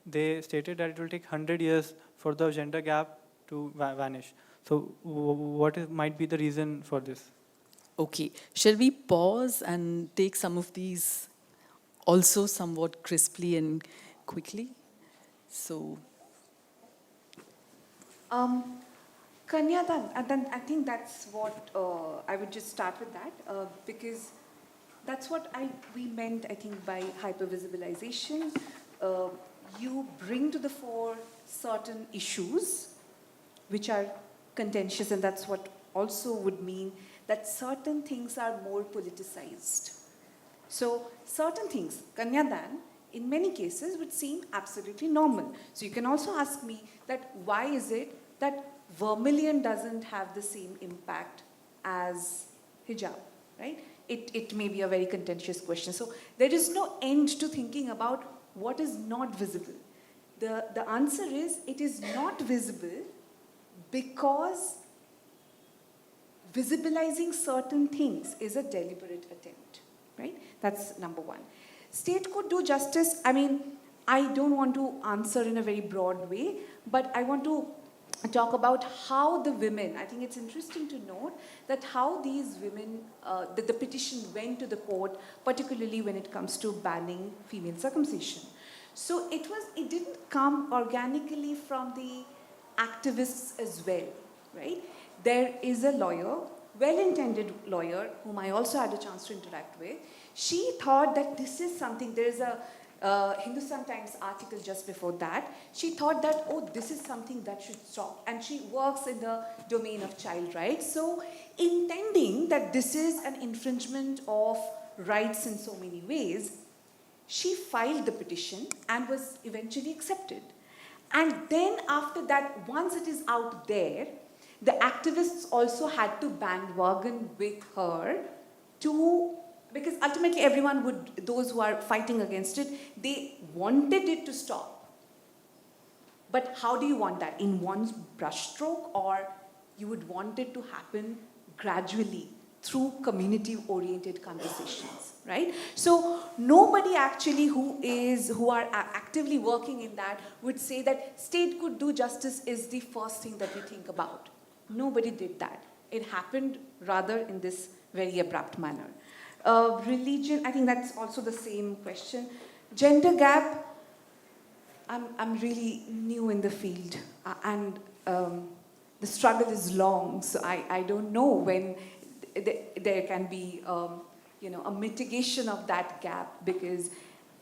they stated that it will take 100 years for the gender gap to vanish. So might be the reason for this? Okay, shall we pause and take some of these also somewhat crisply and quickly? So, Kanyadan, and then I think that's what I would just start with that because that's what we meant, I think, by hypervisibilization. You bring to the fore certain issues which are contentious, and that's what also would mean that certain things are more politicized. So certain things, Kanyadan, in many cases would seem absolutely normal. So you can also ask me that why is it that vermilion doesn't have the same impact as hijab, right? It may be a very contentious question. So there is no end to thinking about what is not visible. The answer is it is not visible because visibilizing certain things is a deliberate attempt, right? That's number one. State could do justice. I don't want to answer in a very broad way, but I want to talk about how the women, I think it's interesting to note that how these women, that the petition went to the court, particularly when it comes to banning female circumcision. So it didn't come organically from the activists as well, right? There is a lawyer, well-intended lawyer, whom I also had a chance to interact with. She thought that this is something, there is a Hindustan Times article just before that. She thought that, oh, this is something that should stop. And she works in the domain of child rights. So intending that this is an infringement of rights in so many ways, she filed the petition and was eventually accepted. And then after that, once it is out there, the activists also had to bandwagon with her because ultimately those who are fighting against it, they wanted it to stop. But how do you want that? In one brushstroke, or you would want it to happen gradually through community-oriented conversations, right? So nobody actually who are actively working in that would say that state could do justice is the first thing that we think about. Nobody did that. It happened rather in this very abrupt manner. Religion, I think that's also the same question. Gender gap, I'm really new in the field, and the struggle is long, so I don't know when there can be a mitigation of that gap, because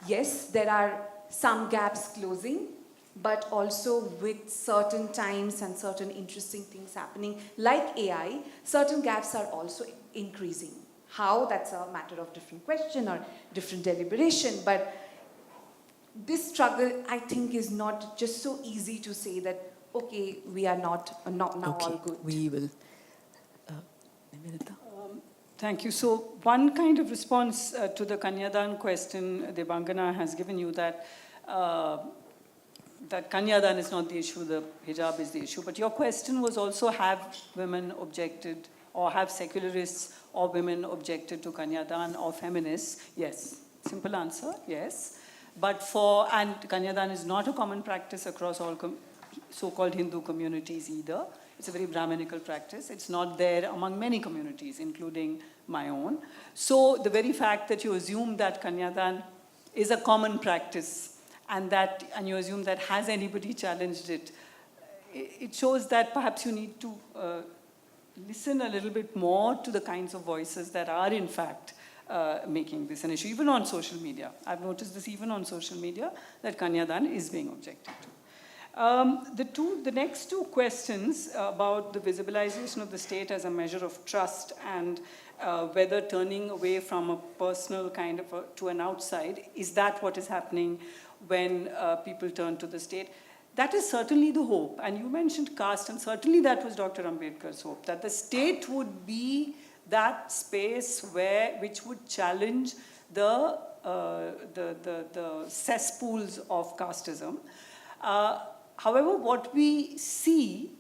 yes, there are some gaps closing, but also with certain times and certain interesting things happening, like AI, certain gaps are also increasing. How? That's a matter of different question or different deliberation, but this struggle, I think, is not just so easy to say that, okay, we are not now okay, all good. we will. Nivedita? Thank you. So one kind of response to the Kanyadan question Debangana has given you, that Kanyadan is not the issue, the hijab is the issue. But your question was also, have women objected, or have secularists or women objected to Kanyadan, or feminists? Yes. Simple answer, yes. And Kanyadan is not a common practice across all so-called Hindu communities either. It's a very Brahminical practice. It's not there among many communities, including my own. So the very fact that you assume that Kanyadan is a common practice, and you assume that has anybody challenged it, it shows that perhaps you need to listen a little bit more to the kinds of voices that are in fact making this an issue, even on social media. I've noticed this even on social media, that Kanyadan is being objected to. The next two questions about the visibilization of the state as a measure of trust and whether turning away from a personal kind of to an outside, is that what is happening when people turn to the state? That is certainly the hope. And you mentioned caste, and certainly that was Dr. Ambedkar's hope, that the state would be that space which would challenge the cesspools of casteism. However, what we see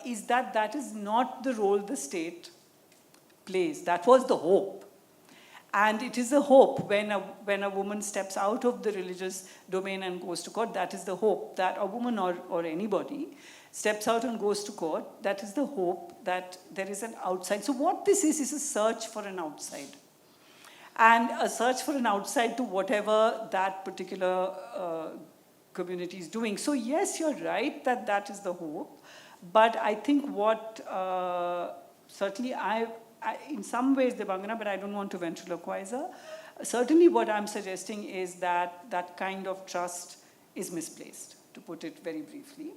is that that is not the role the state plays. That was the hope. And it is a hope when a woman steps out of the religious domain and goes to court. That is the hope that a woman or anybody steps out and goes to court. That is the hope that there is an outside. So what this is a search for an outside. And a search for an outside to whatever that particular community is doing. So yes, you're right that that is the hope. But I think what certainly in some ways, Debangana, but I don't want to ventriloquize her. Certainly what I'm suggesting is that that kind of trust is misplaced, to put it very briefly.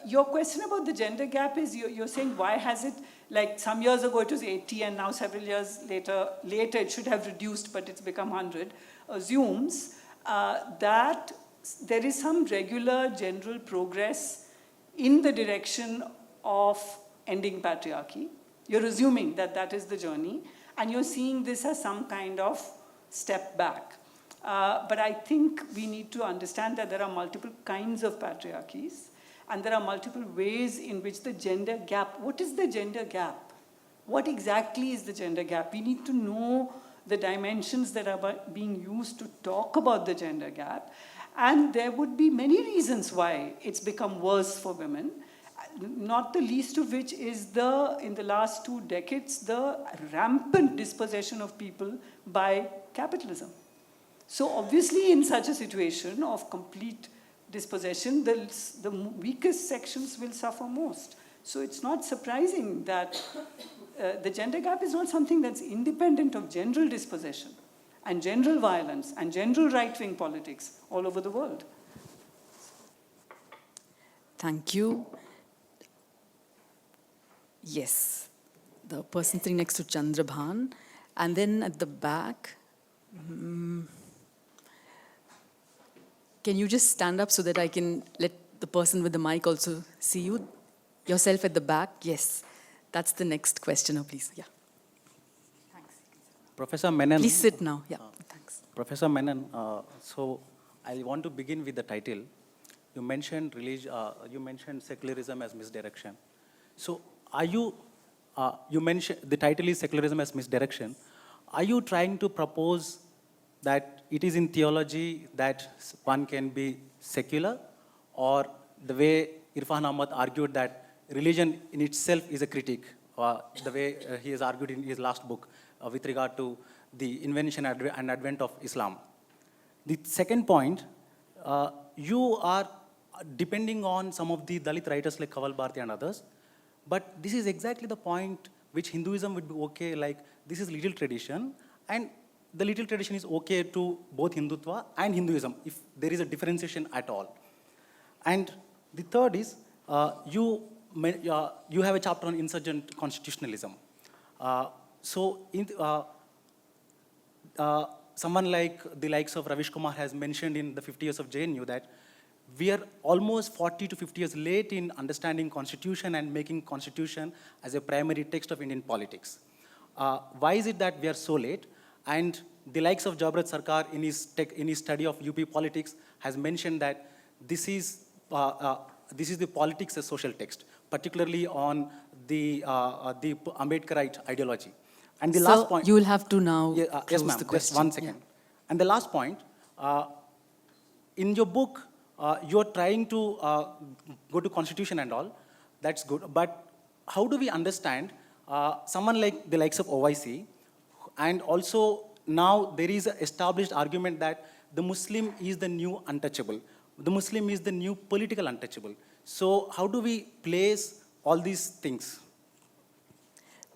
Your question about the gender gap is, you're saying why has it, like some years ago it was 80 and now several years later it should have reduced, but it's become 100, assumes that there is some regular general progress in the direction of ending patriarchy. You're assuming that that is the journey, and you're seeing this as some kind of step back. But I think we need to understand that there are multiple kinds of patriarchies, and there are multiple ways in which the gender gap, what is the gender gap? What exactly is the gender gap? We need to know the dimensions that are being used to talk about the gender gap, and there would be many reasons why it's become worse for women. Not the least of which is in the last 2 decades, the rampant dispossession of people by capitalism. So obviously in such a situation of complete dispossession, the weakest sections will suffer most. So it's not surprising that the gender gap is not something that's independent of general dispossession and general violence and general right-wing politics all over the world. Thank you. Yes, the person sitting next to Chandrabhan, and then at the back, can you just stand up so that I can let the person with the mic also see you? Yourself at the back, yes. That's the next questioner, please. Yeah. Thanks. Professor Menon. Please sit now. Yeah, thanks. Professor Menon, so I want to begin with the title. You mentioned you mentioned secularism as misdirection. So are you mentioned the title is secularism as misdirection. Are you trying to propose that it is in theology that one can be secular, or the way Irfan Ahmad argued that religion in itself is a critique, the way he has argued in his last book with regard to the invention and advent of Islam? The second point, you are depending on some of the Dalit writers like Kaval Bharti and others, but this is exactly the point which Hinduism would be okay, like this is little tradition, and the little tradition is okay to both Hindutva and Hinduism if there is a differentiation at all. And the third is, you have a chapter on insurgent constitutionalism. Someone like the likes of Ravish Kumar has mentioned in the 50 years of JNU that we are almost 40 to 50 years late in understanding constitution and making constitution as a primary text of Indian politics. Why is it that we are so late? And the likes of Jabrat Sarkar in his study of UP politics has mentioned that this is the politics as social text, particularly on the Ambedkarite ideology. And the last point, you will have to now yes, ma'am, the question. just 1 second. Yeah. And the last point, in your book, you're trying to go to constitution and all. That's good. But how do we understand someone like the likes of OIC, and also now there is an established argument that the Muslim is the new untouchable. the Muslim is the new political untouchable. So how do we place all these things?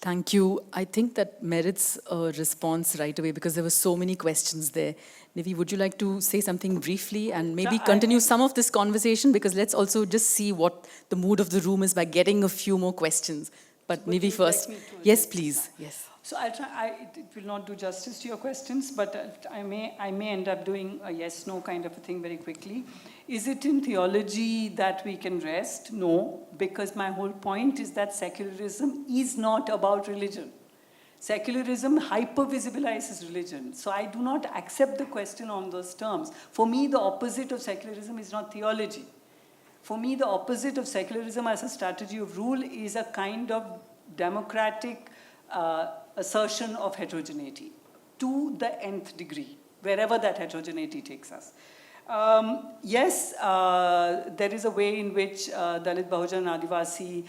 Thank you. I think that merits a response right away because there were so many questions there. Nivi, would you like to say something briefly and maybe continue some of this conversation? Because let's also just see what the mood of the room is by getting a few more questions. But Nivi first. Yes, please. Yes. So I'll try. It will not do justice to your questions, but I may end up doing a yes/no kind of a thing very quickly. Is it in theology that we can rest? No, because my whole point is that secularism is not about religion. Secularism hyper-visibilizes religion. So I do not accept the question on those terms. For me, the opposite of secularism is not theology. For me, the opposite of secularism as a strategy of rule is a kind of democratic assertion of heterogeneity to the nth degree, wherever that heterogeneity takes us. Yes, there is a way in which Dalit, Bahujan, Adivasi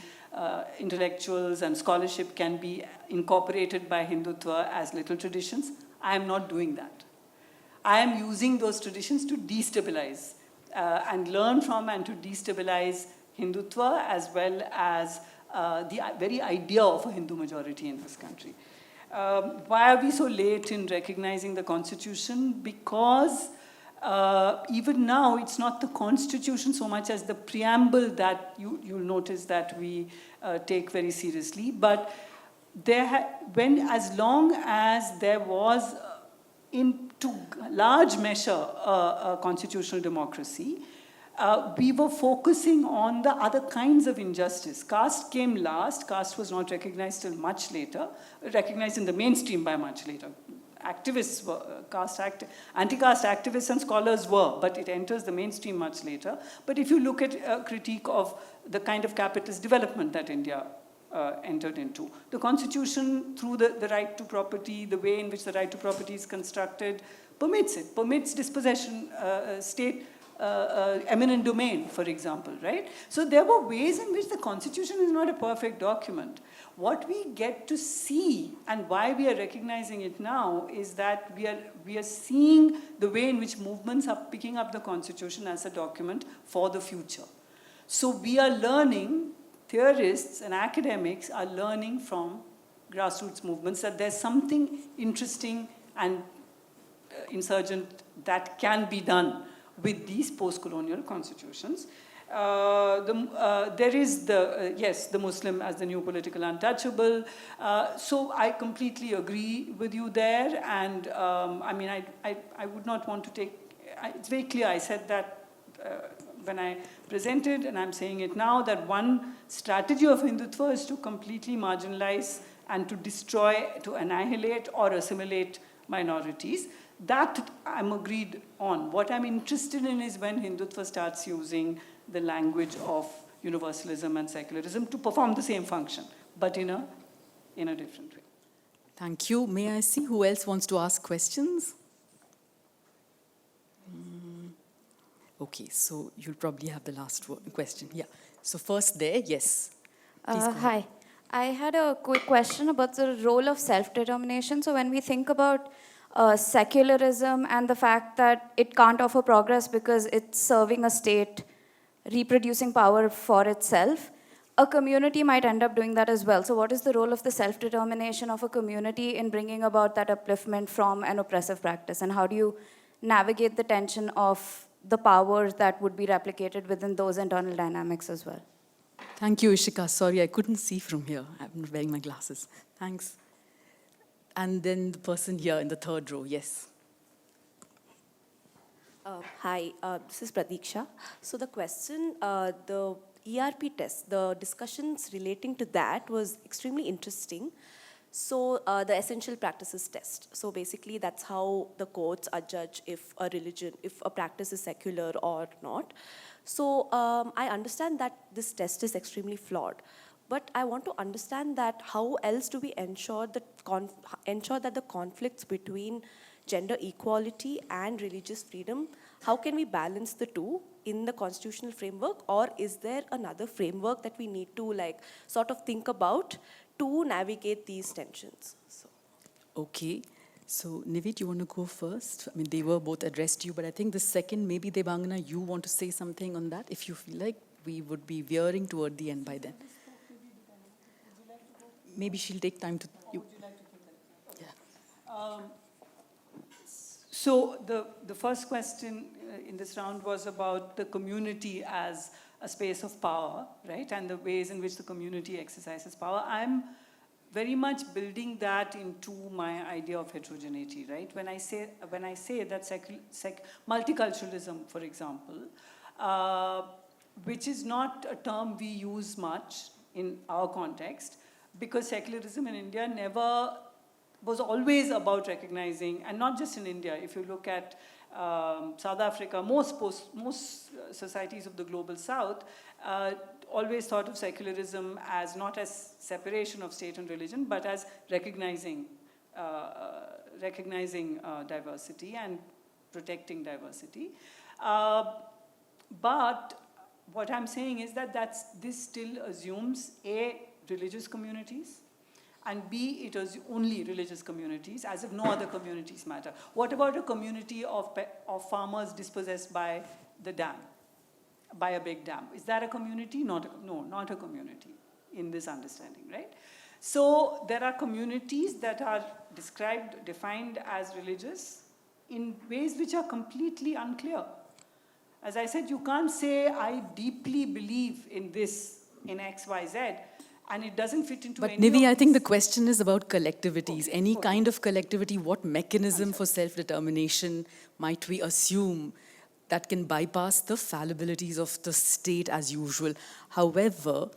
intellectuals and scholarship can be incorporated by Hindutva as little traditions. I am not doing that. I am using those traditions to destabilize and learn from and to destabilize Hindutva as well as the very idea of a Hindu majority in this country. Why are we so late in recognizing the Constitution? Because even now, it's not the Constitution so much as the preamble that you'll notice that we take very seriously. But as long as there was, to large measure, a constitutional democracy, we were focusing on the other kinds of injustice. Caste came last. Caste was not recognized till much later, recognized in the mainstream by much later. Activists were, anti-caste activists and scholars were, but it enters the mainstream much later. But if you look at a critique of the kind of capitalist development that India entered into, the Constitution, through the right to property, the way in which the right to property is constructed, permits dispossession, state eminent domain, for example, right? So there were ways in which the Constitution is not a perfect document. What we get to see, and why we are recognizing it now, is that we are seeing the way in which movements are picking up the Constitution as a document for the future. So we are learning, theorists and academics are learning from grassroots movements that there's something interesting and insurgent that can be done with these post-colonial constitutions. There is the Muslim as the new political untouchable. So I completely agree with you there. And I mean, I would not want to take, it's very clear, I said that when I presented, and I'm saying it now, that one strategy of Hindutva is to completely marginalize and to destroy, to annihilate or assimilate minorities. That I'm agreed on. What I'm interested in is when Hindutva starts using the language of universalism and secularism to perform the same function, but in a different way. Thank you. May I see who else wants to ask questions? Okay, so you'll probably have the last question. Yeah. So first there, yes. Please go ahead. Hi. I had a quick question about the role of self-determination. So when we think about secularism and the fact that it can't offer progress because it's serving a state reproducing power for itself, a community might end up doing that as well. So what is the role of the self-determination of a community in bringing about that upliftment from an oppressive practice? And how do you navigate the tension of the powers that would be replicated within those internal dynamics as well? Thank you, Ishika. Sorry, I couldn't see from here. I'm not wearing my glasses. Thanks. And then the person here in the third row, yes. Hi, this is Pratiksha. So the question, the ERP test, the discussions relating to that was extremely interesting. So the essential practices test. So basically that's how the courts are judged if a practice is secular or not. So I understand that this test is extremely flawed. But I want to understand that how else do we ensure that the conflicts between gender equality and religious freedom, how can we balance the two in the constitutional framework, or is there another framework that we need to sort of think about to navigate these tensions? So. Okay. So, Nivi, do you want to go first? I mean, they were both addressed to you, but I think the second, maybe Debangana, you want to say something on that, if you feel like we would be veering toward the end by then. Maybe she'll take time to... So the first question in this round was about the community as a space of power, right? And the ways in which the community exercises power. I'm very much building that into my idea of heterogeneity, right? When I say that multiculturalism, for example, which is not a term we use much in our context, because secularism in India was always about recognizing, and not just in India. If you look at South Africa, most societies of the global South always thought of secularism as not as separation of state and religion, but as recognizing diversity and protecting diversity. But what I'm saying is that this still assumes A, religious communities, and B, it was only religious communities, as if no other communities matter. What about a community of farmers dispossessed by the dam, by a big dam? Is that a community? No, not a community in this understanding, right? So there are communities that are defined as religious in ways which are completely unclear. As I said, you can't say, I deeply believe in this, in X, Y, Z, and it doesn't fit into But any Nivi, of I think the these. question is about collectivities. Any kind of collectivity, what mechanism for self-determination might we assume that can bypass the fallibilities of the state as usual? However,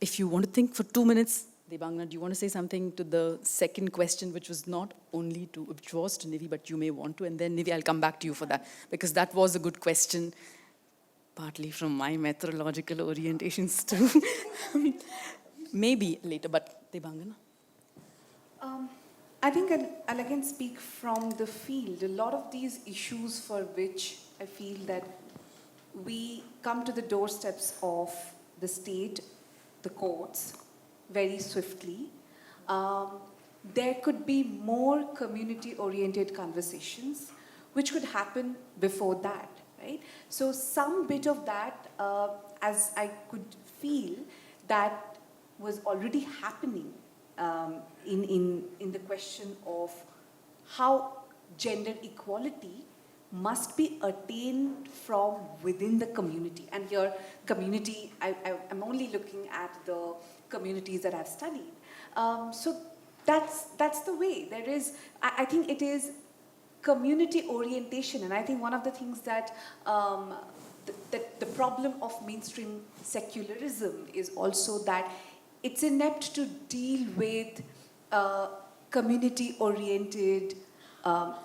if you want to think for 2 minutes, Debangana, do you want to say something to the second question, which was which was to Nivi, but you may want to, and then Nivi, I'll come back to you for that, because that was a good question, partly from my methodological orientations too. Maybe later, but Debangana. I think I'll again speak from the field. A lot of these issues for which I feel that we come to the doorsteps of the state, the courts, very swiftly. There could be more community-oriented conversations which could happen before that, right? So some bit of that, as I could feel, that was already happening in the question of how gender equality must be attained from within the community. And here, community, I'm only looking at the communities that I've studied. So that's the way. There is, I think it is community orientation. And I think one of the things that the problem of mainstream secularism is also that it's inept to deal with community-oriented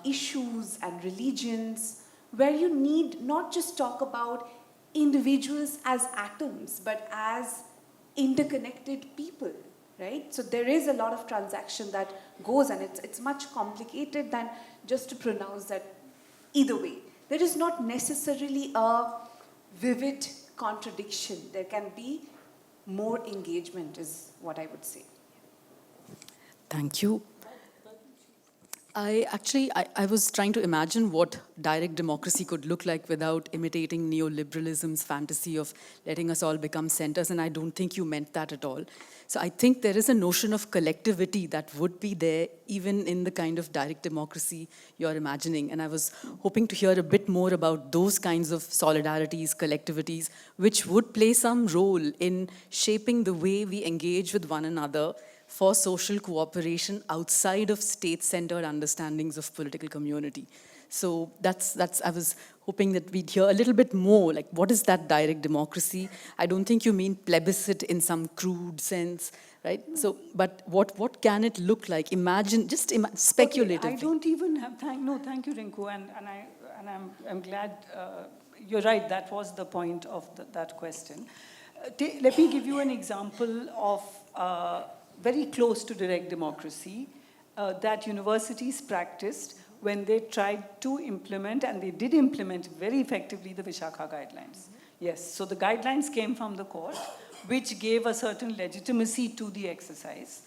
issues and religions, where you need not just talk about individuals as atoms, but as interconnected people, right? So there is a lot of transaction that goes, and it's much complicated than just to pronounce that either way. There is not necessarily a vivid contradiction. There can be more engagement, is what I would say. Thank you. I was trying to imagine what direct democracy could look like without imitating neoliberalism's fantasy of letting us all become centers, and I don't think you meant that at all. So I think there is a notion of collectivity that would be there even in the kind of direct democracy you're imagining, and I was hoping to hear a bit more about those kinds of solidarities, collectivities, which would play some role in shaping the way we engage with one another for social cooperation outside of state-centered understandings of political community. So I was hoping that we'd hear a little bit more, like what is that direct democracy? I don't think you mean plebiscite in some crude sense, right? So, but what can it look like? Imagine, speculatively. Okay, I don't even have, thank you, Rinku, and I'm glad, you're right, that was the point of that question. Let me give you an example of very close to direct democracy that universities practiced when they tried to implement, and they did implement very effectively, the Vishakha guidelines. Yes, so the guidelines came from the court, which gave a certain legitimacy to the exercise,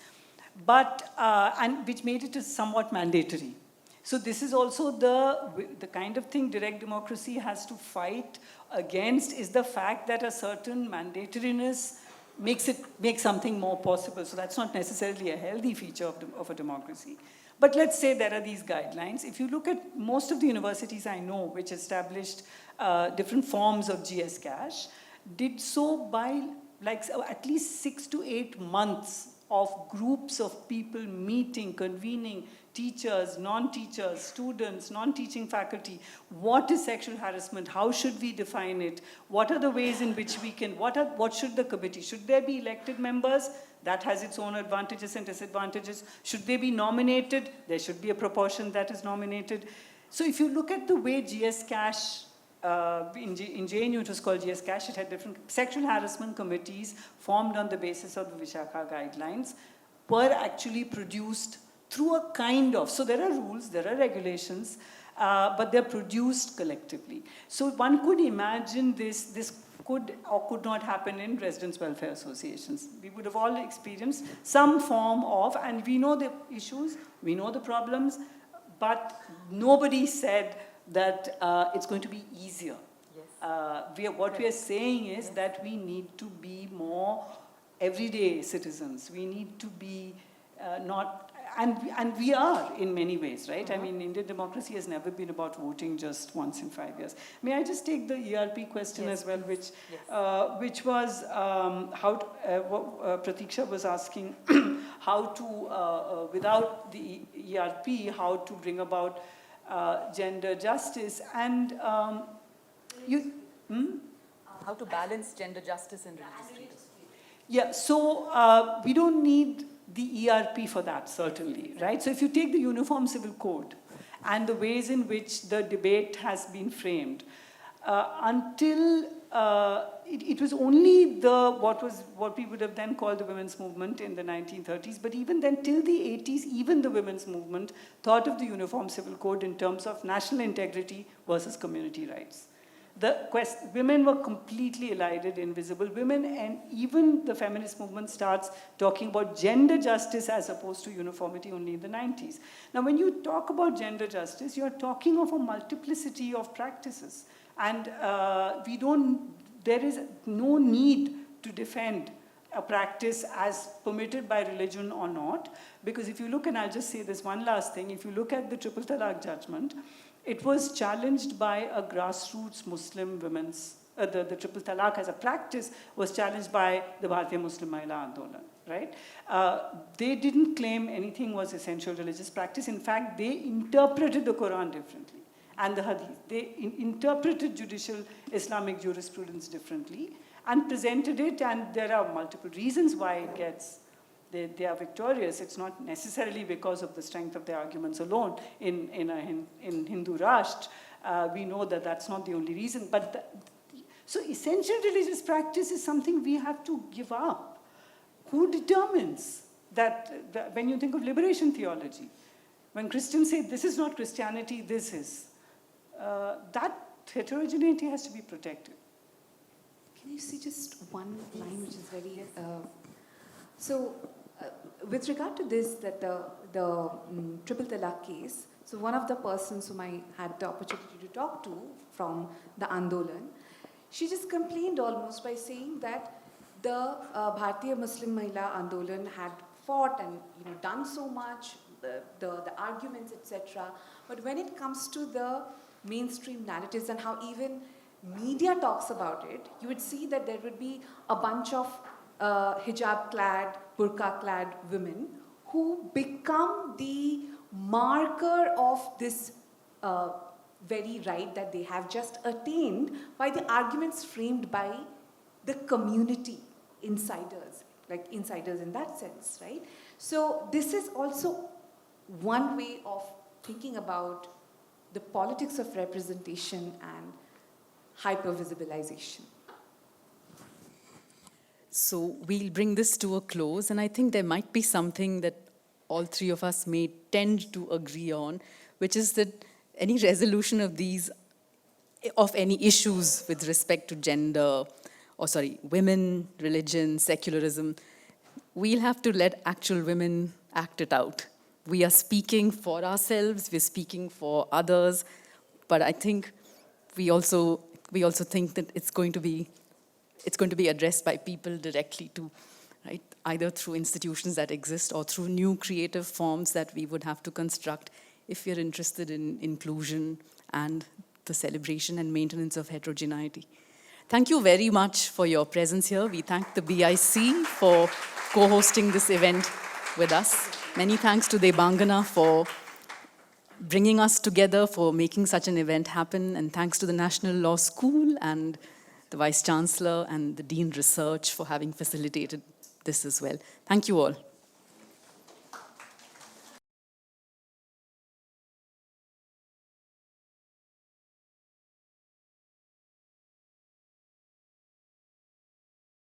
but and which made it somewhat mandatory. So this is also the kind of thing direct democracy has to fight against, is the fact that a certain mandatoriness makes something more possible. So that's not necessarily a healthy feature of a democracy. But let's say there are these guidelines. If you look at most of the universities I know which established different forms of GS Cash, did so by at least 6 to 8 months of groups of people meeting, convening, teachers, non-teachers, students, non-teaching faculty. What is sexual harassment? How should we define it? What are the ways in which we can, what should the committee? Should there be elected members? That has its own advantages and disadvantages. Should they be nominated? There should be a proportion that is nominated. So if you look at the way GS Cash, in JNU it was called GS Cash, it had different sexual harassment committees formed on the basis of the Vishakha guidelines, were actually produced through a kind of, so there are rules, there are regulations, but they're produced collectively. So one could imagine this could or could not happen in residents' welfare associations. We would have all experienced some form of, and we know the issues, we know the problems, but nobody said that it's going to be easier. Yes. What we are saying is that we need to be more everyday citizens. We need to be not, and we are in many ways, right? I mean, Indian democracy has never been about voting just once in 5 years. May I just take the ERP question as well, which was what Pratiksha was asking, how to, without the ERP, how to bring about gender justice, and How to balance gender justice and religious freedom. Yeah, so we don't need the ERP for that, certainly, right? So if you take the Uniform Civil Code and the ways in which the debate has been framed, until it was only what we would have then called the women's movement in the 1930s, but even then, till the 80s, even the women's movement thought of the Uniform Civil Code in terms of national integrity versus community rights. Women were completely elided, invisible. Women, and even the feminist movement starts talking about gender justice as opposed to uniformity only in the 90s. Now, when you talk about gender justice, you're talking of a multiplicity of practices. And there is no need to defend a practice as permitted by religion or not. Because if you look, and I'll just say this one last thing, if you look at the Triple Talaq judgment, it was challenged by a grassroots Muslim women's, the Triple Talaq as a practice was challenged by the Bharatiya Muslim Mahila Andolan, right? They didn't claim anything was essential religious practice. In fact, they interpreted the Quran differently and the Hadith. They interpreted judicial Islamic jurisprudence differently and presented it, and there are multiple reasons why they are victorious. It's not necessarily because of the strength of their arguments alone. In Hindu Rashtra, we know that that's not the only reason. So essential religious practice is something we have to give up. Who determines that when you think of liberation theology, when Christians say this is not Christianity, this is, that heterogeneity has to be protected. Can you see just one line which is very... with regard to this, that the Triple Talaq case, so one of the persons whom I had the opportunity to talk to from the Andolan, she just complained almost by saying that the Bharatiya Muslim Mahila Andolan had fought and done so much, the arguments, etc. But when it comes to the mainstream narratives and how even media talks about it, you would see that there would be a bunch of hijab-clad, burqa-clad women who become the marker of this very right that they have just attained by the arguments framed by the community insiders, like insiders in that sense, right? So this is also one way of thinking about the politics of representation and hypervisibilization. So we'll bring this to a close, and I think there might be something that all three of us may tend to agree on, which is that any resolution of any issues with respect to women, religion, secularism, we'll have to let actual women act it out. we are speaking for ourselves, we're speaking for others, but I think we also think that it's going to be addressed by people directly too, right? Either through institutions that exist or through new creative forms that we would have to construct if we're interested in inclusion and the celebration and maintenance of heterogeneity. Thank you very much for your presence here. We thank the BIC for co-hosting this event with us. Many thanks to Debangana for bringing us together, for making such an event happen, and thanks to the National Law School and the Vice Chancellor and the Dean Research for having facilitated this as well. Thank you all.